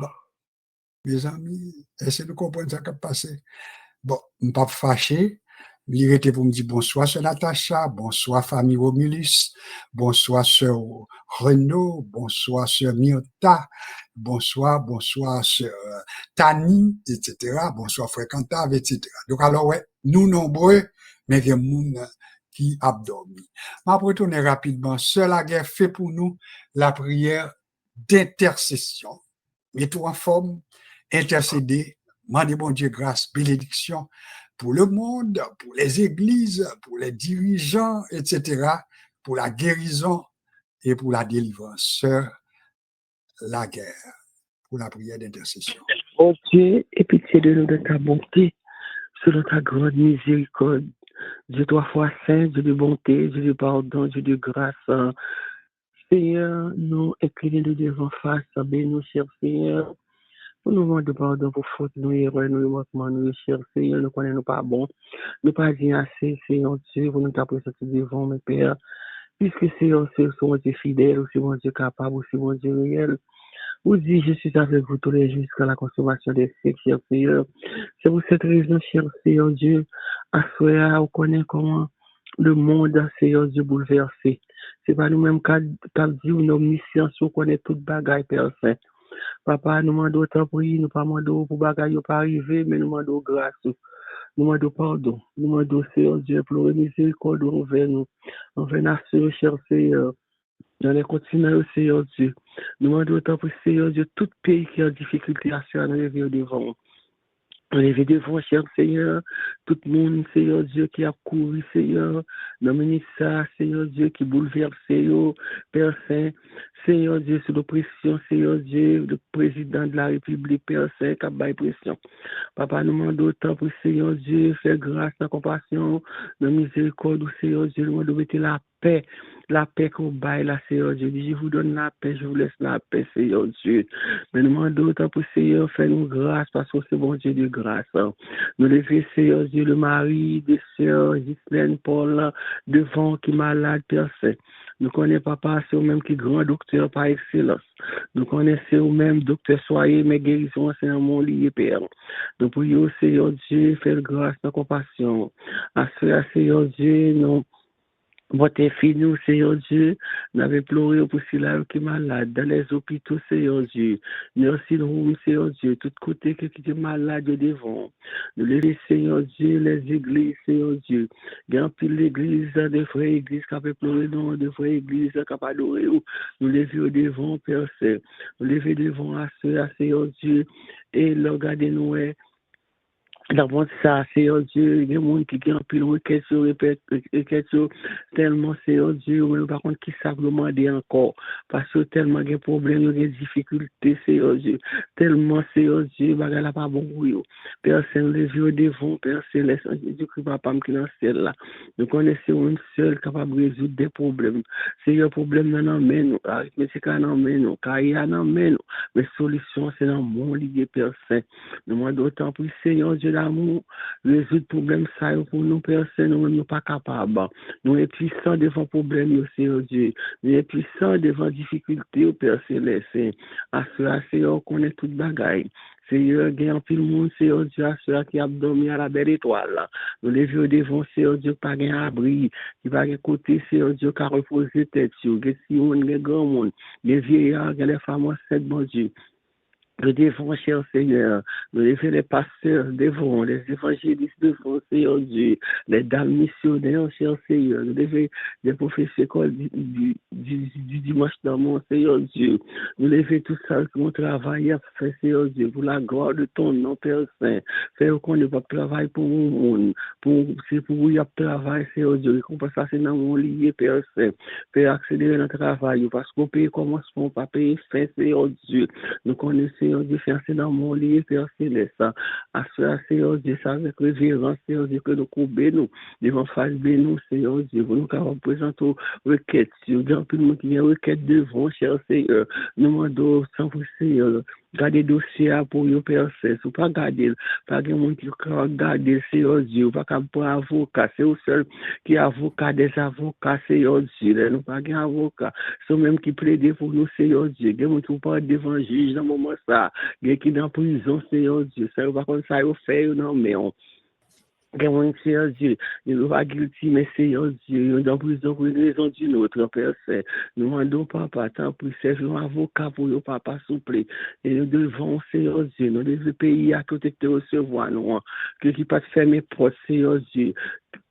Bon, mes amis, est-ce que nous comprenons ça qui a passé? Bon, je ne suis pas fâché. Il était pour me dire bonsoir, Sœur Natacha, bonsoir, famille Romulus, bonsoir, Sœur Renaud, bonsoir, Sœur Myrta, bonsoir, Sœur Tani, etc., bonsoir, Frère Cantave, etc. Donc, alors, ouais, nous nombreux, mais il y a des gens qui a dormi. Je vais retourner rapidement. Sœur Laguerre fait pour nous la prière d'intercession. Mettons en forme, intercéder, demander bon Dieu grâce, bénédiction pour le monde, pour les églises, pour les dirigeants, etc., pour la guérison et pour la délivrance. Sœur Laguerre, pour la prière d'intercession. Oh Dieu, aie pitié de nous de ta bonté, selon ta grande miséricorde. Dieu 3 fois saint, Dieu de bonté, Dieu de pardon, Dieu de grâce. Seigneur, nous inclinons nous devant face, bénis-nous, cher Seigneur. Pour nous demander pardon pour faute, nous erreurs, nous manquements, nous cher Seigneur, nous connaissons pas bon. Nous pas dit assez, Seigneur Dieu, pour nous t'apprécier devant, mes pères. Puisque Seigneur, c'est mon Dieu fidèle, aussi mon Dieu capable, aussi mon Dieu réel. Vous dites, je suis avec vous tous les jours jusqu'à la consommation des siècles, cher Seigneur. C'est pour cette raison, cher Seigneur Dieu, à soi, on connaît comment le monde, Seigneur Dieu, bouleversé. C'est pas nous-mêmes qui dit une omniscience, on connaît toute bagaille, Père Saint. Papa, nous demandons autant prier, nous pas demandons pour bagaille pas arriver, mais nous demandons grâce. Nous demandons pardon. Nous demandons, Seigneur Dieu, pour le miséricorde envers nous. Envers nation, cher Seigneur. Dans les continents, Seigneur Dieu. Nous demandons autant pour Seigneur Dieu, tout pays qui a en difficulté à se lever devant. Lever devant, cher Seigneur, tout le monde, Seigneur Dieu, qui a couru, Seigneur, dans le ministère, Seigneur Dieu, qui bouleverse, Père Saint, Seigneur Dieu, sous l'oppression, Seigneur Dieu, le président de la République, Père Saint, qui a baillé pression. Papa, nous demandons autant pour Seigneur Dieu, faire grâce, la compassion, la miséricorde, Seigneur Dieu, nous demandons de mettre la paix qu'on baille, la Seigneur Dieu. Je vous donne la paix, je vous laisse la paix, Seigneur Dieu. Mais nous demandons autant pour Seigneur, fais-nous grâce, parce que c'est bon Dieu de grâce. Nous levons, Seigneur Dieu, le mari de sœur Ghislaine Paul, devant qui est malade, Père Saint. Nous connaissons papa, c'est vous-même qui grand docteur par excellence. Nous connaissons vous-même docteur soyez, mais guérison, c'est un monde lié, Père. Nous prions, Seigneur Dieu, faire grâce, la compassion. À cela, Seigneur Dieu, nous. Votre fille, nous, Seigneur Dieu, n'avait pleuré pour cela qui est malade, dans les hôpitaux, Seigneur Dieu. Merci, nous, Seigneur Dieu, tout côté qui est malade devant. Nous levons, Seigneur Dieu, les églises, Seigneur Dieu. Grand pile l'église, des vraies églises qui peuvent pleurer, non, des vraies églises qui peuvent adorer. Nous levons devant, Père Saint. Nous levons devant à ceux, Seigneur Dieu, et le regardez-nous, d'abord, ça, Seigneur Dieu, il y a des gens qui ont pile requête sur répète, tellement, Seigneur Dieu, mais par contre, qui savent demander encore, parce que tellement il y a des problèmes, il y a des difficultés, Seigneur Dieu, tellement, Seigneur Dieu, bagay la pas bon pour eux. Père Saint, les vieux devant, Père Céleste, Jésus-Christ, Papa, qui est dans celle-là. Nous connaissons une seule capable de résoudre des problèmes. Seigneur, problème, non, mais nous, arithmétique, non, mais nous, carrière, non, mais nous, mais solution, c'est dans mon lié, Père Saint. Nous demandons d'autant plus, Seigneur Dieu, l'amour, résoudre le problème, ça, pour nous, personne, nous ne sommes pas capables. Nous sommes puissants devant le problème, Seigneur Dieu. Nous sommes puissants devant difficulté, au Père Céleste. À cela, Seigneur, qu'on est toute bagaille. Seigneur, il y a un peu de monde, Seigneur Dieu, à ceux qui ont dormi à la belle étoile. Nous les vieux devant, Seigneur Dieu, pas un abri, qui va côté, Seigneur Dieu, qui a reposé tête sur, que si on est grand monde, les vieillards, les femmes enceintes, mon Dieu. Nous devons, cher Seigneur, nous devons les pasteurs devant, les évangélistes devant, Seigneur Dieu, les dames missionnaires, cher Seigneur, nous devons les professeurs du dimanche dans mon Seigneur Dieu, nous devons tout ça que mon travail a fait, Seigneur Dieu, pour la gloire de ton nom, Père Saint, faire qu'on ne va pas travailler pour mon monde, c'est pour vous y travail, Seigneur Dieu, qu'on peut passer dans mon lié, Père Saint, faire accélérer notre travail, parce qu'on paye commencement, pas payer fin, Seigneur Dieu, nous connaissons, Seigneur Dieu, faire c'est dans mon lit, Père Céleste. À cela, Seigneur Dieu, ça avec révérence, Seigneur Dieu, que nous courbons nous, devant face nous, Seigneur Dieu, pour nous capables présenter requêtes, sur grand plus de monde qui vient requête devant, cher Seigneur. Nous demandons sans vous, Seigneur, garder dossier pour nous, Père Céleste, ou pas garder, pas de monde qui garder, Seigneur Dieu, pas qu'à pour avocat, c'est au seul qui est avocat des avocats, Seigneur Dieu, nous pas qu'un avocat, c'est même qui plaide pour nous, Seigneur Dieu, des gens qui parlent devant juge dans le moment ça. Il y a qui dans la prison, Seigneur Dieu. Ça va comme ça, il fait, non, mais on. Seigneur Dieu, il ne va pas guilty, mais Seigneur Dieu, il est dans la prison pour une raison d'une autre, Père Saint. Nous demandons, papa, tant pour servir un avocat pour le papa, s'il vous plaît. Et nous devons, Seigneur Dieu, nous devons payer à côté de recevoir, nous, que qui pas faire mes portes, Seigneur Dieu.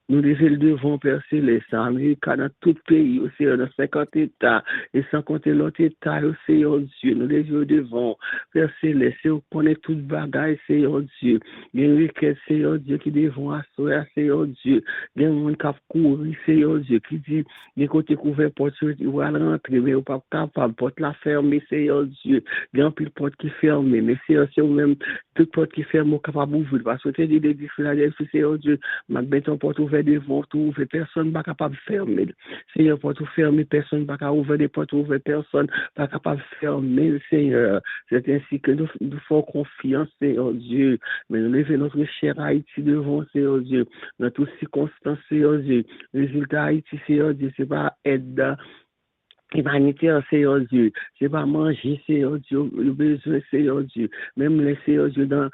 Nous devons le devant, Père Céleste, en Amérique, dans tout pays, aussi, dans 50 États, et sans compter l'autre État, Seigneur Dieu, nous devons le devant, Père Céleste, et on connaît toute bagaille, Seigneur Dieu. Il y a une requête, Seigneur Dieu, qui devons assurer, Seigneur Dieu. Il y a un monde qui a couru, Seigneur Dieu, qui dit, les côtés couverts, porte, il va rentrer, mais il n'est pas capable, porte la fermer, Seigneur Dieu. Il y a un peu de porte qui ferme, mais Seigneur, c'est même, toute porte qui ferme, on est capable d'ouvrir, parce que tu as dit, Seigneur Dieu, ma bête en porte ouverte, devant tout ouvrir, personne pas capable de fermer. Seigneur, pour tout fermer, personne pas capable ouvrir des portes ouvertes, personne pas capable de fermer, Seigneur. C'est ainsi que nous faisons confiance, Seigneur Dieu. Mais nous levons notre cher Haïti devant, Seigneur Dieu. Dans toutes circonstances, Seigneur Dieu. Résultat, Haïti, Seigneur Dieu, c'est pas aide humanitaire, Seigneur Dieu. C'est pas manger, Seigneur Dieu. Le besoin, Seigneur Dieu. Même les Seigneur Dieu dans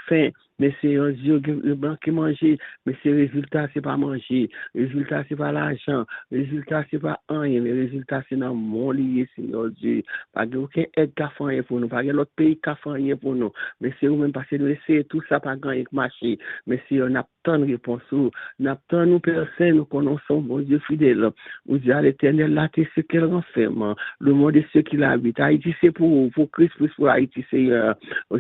faim. Mais Seigneur Dieu, le banc qui manger, mais ces résultats, c'est pas manger. Le résultat, c'est pas l'argent. Le résultat, c'est pas rien. Le résultat, c'est dans mon lié, Seigneur Dieu. Pas aucun aide qui a fait rien pour nous. Pas l'autre pays qui a fait rien pour nous. Mais c'est nous-mêmes parce que nous essayons tout ça, pas gagner marcher. Mais si on a tant de réponses, on a tant de personnes, nous connaissons, bon Dieu fidèle. Vous dites à l'Éternel, là, c'est ce qu'elle renferme. Le monde est ce qu'il habite. Haïti, c'est pour Christ, pour Haïti, Seigneur.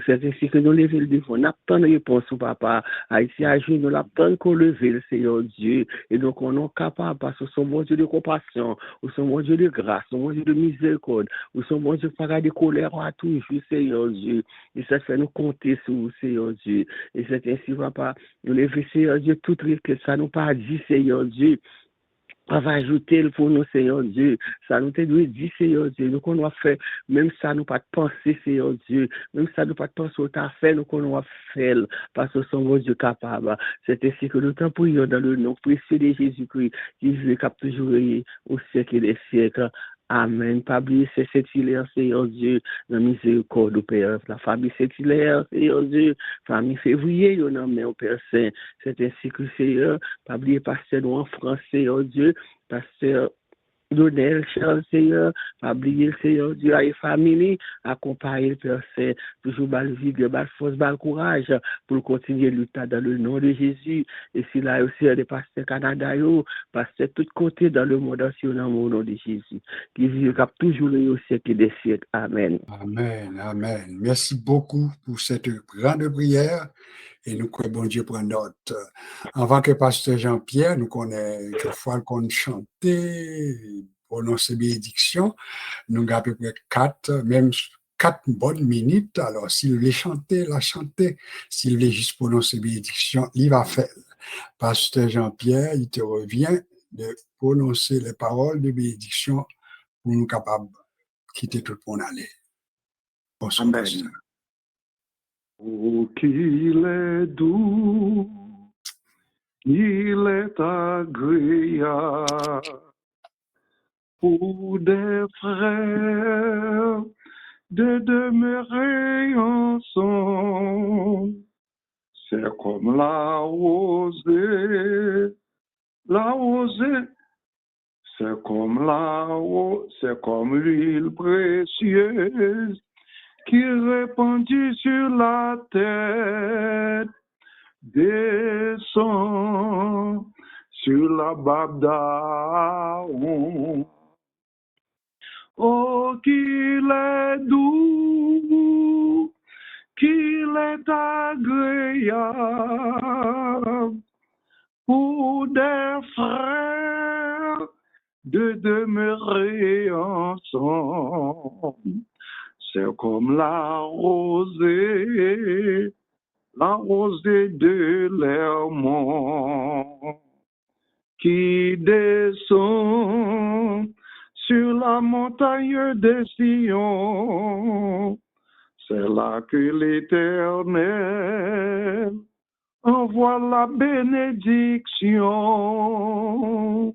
C'est ainsi que nous levons le devant. On a tant de réponses, papa. Haïti a joué, nous l'avons tant qu'on levé, le Seigneur Dieu. Et donc, on est capable, parce que son bon Dieu de compassion, ou son bon Dieu de grâce, son bon Dieu de miséricorde, ou son bon Dieu de de colère à toujours, Seigneur Dieu. Et ça fait nous compter sur vous, Seigneur Dieu. Et c'est ainsi, papa, nous levons, Seigneur Dieu, tout ce que ça nous pas dit, Seigneur Dieu. va ajouter pour nous, Seigneur Dieu. Ça nous te doit dire, Seigneur Dieu. Nous qu'on va faire, même ça nous pas penser, Seigneur Dieu. Même ça nous pas penser au t'a fait, nous qu'on va faire. Parce que son bon Dieu capable. C'est ainsi que nous t'en prions dans le nom précieux de Jésus-Christ, qui veut cap toujours au siècle des siècles. Amen. Pas oublier, c'est cet hilaire, Seigneur Dieu, dans miséricorde au Père. La famille, c'est hilaire, Seigneur Dieu. Famille février, on en met au Père Saint. C'est ainsi que, Seigneur, pas oublier, pasteur nous en France, Seigneur Dieu, pasteur Donnel, Charles, Seigneur, pas oublier, Seigneur Dieu, à la famille, accompagner le Père Saint, toujours bal vigueur, bal force, bal courage, pour continuer le lutter dans le nom de Jésus. Et si là aussi, des pasteurs Canada, pasteurs de tous côtés dans le monde entier, dans le nom de Jésus, qui vit toujours au siècle des siècles. Amen. Amen, amen. Merci beaucoup pour cette grande prière. Et nous croyons, bon Dieu, prendre note. Avant que Pasteur Jean-Pierre, nous connaissons quelquefois qu'on chantait, prononcer bénédiction, nous avons à peu près 4 bonnes minutes. Alors, s'il voulait chanter, la chanter. S'il voulait juste prononcer bénédiction, il va faire. Pasteur Jean-Pierre, il te revient de prononcer les paroles de bénédiction pour nous capables de quitter tout le monde aller. Bonsoir, Amen. Pasteur. Oh, qu'il est doux, il est agréable pour des frères de demeurer ensemble. C'est comme la rosée, c'est comme l'huile précieuse qui répandit sur la tête, descend sur la barbe d'Aaron. Oh, qu'il est doux, qu'il est agréable pour des frères de demeurer ensemble. C'est comme la rosée de l'Hermont qui descend sur la montagne de Sion. C'est là que l'Éternel envoie la bénédiction,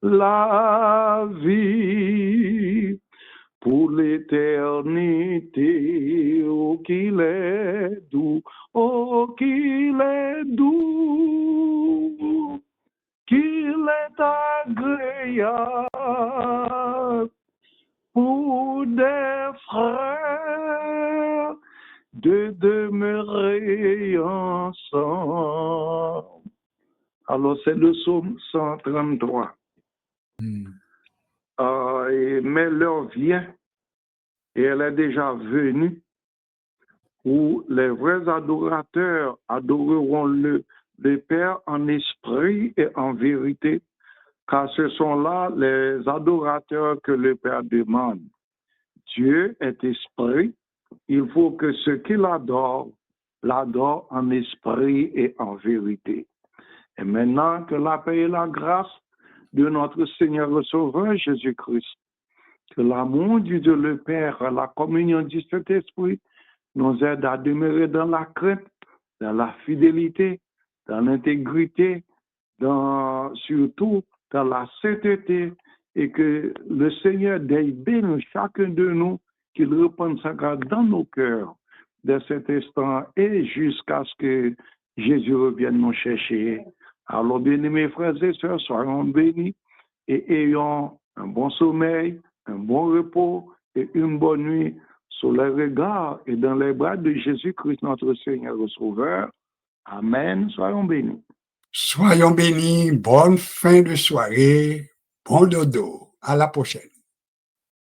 la vie pour l'éternité. Oh, qu'il est doux, oh, qu'il est doux, qu'il est agréable pour des frères de demeurer ensemble. Alors, c'est le psaume 133. Mais l'heure vient, et elle est déjà venue, où les vrais adorateurs adoreront le Père en esprit et en vérité, car ce sont là les adorateurs que le Père demande. Dieu est esprit, il faut que ceux qui l'adorent en esprit et en vérité. Et maintenant que la paix et la grâce de notre Seigneur et Sauveur Jésus-Christ, que l'amour du Dieu le Père, la communion du Saint-Esprit nous aide à demeurer dans la crainte, dans la fidélité, dans l'intégrité, surtout dans la sainteté, et que le Seigneur daigne bénir chacun de nous, qu'il répande sa grâce dans nos cœurs de cet instant et jusqu'à ce que Jésus revienne nous chercher. Alors, bien mes frères et sœurs, soyons bénis et ayons un bon sommeil, un bon repos et une bonne nuit sous les regards et dans les bras de Jésus-Christ, notre Seigneur et Sauveur. Amen. Soyons bénis. Soyons bénis. Bonne fin de soirée. Bon dodo. À la prochaine.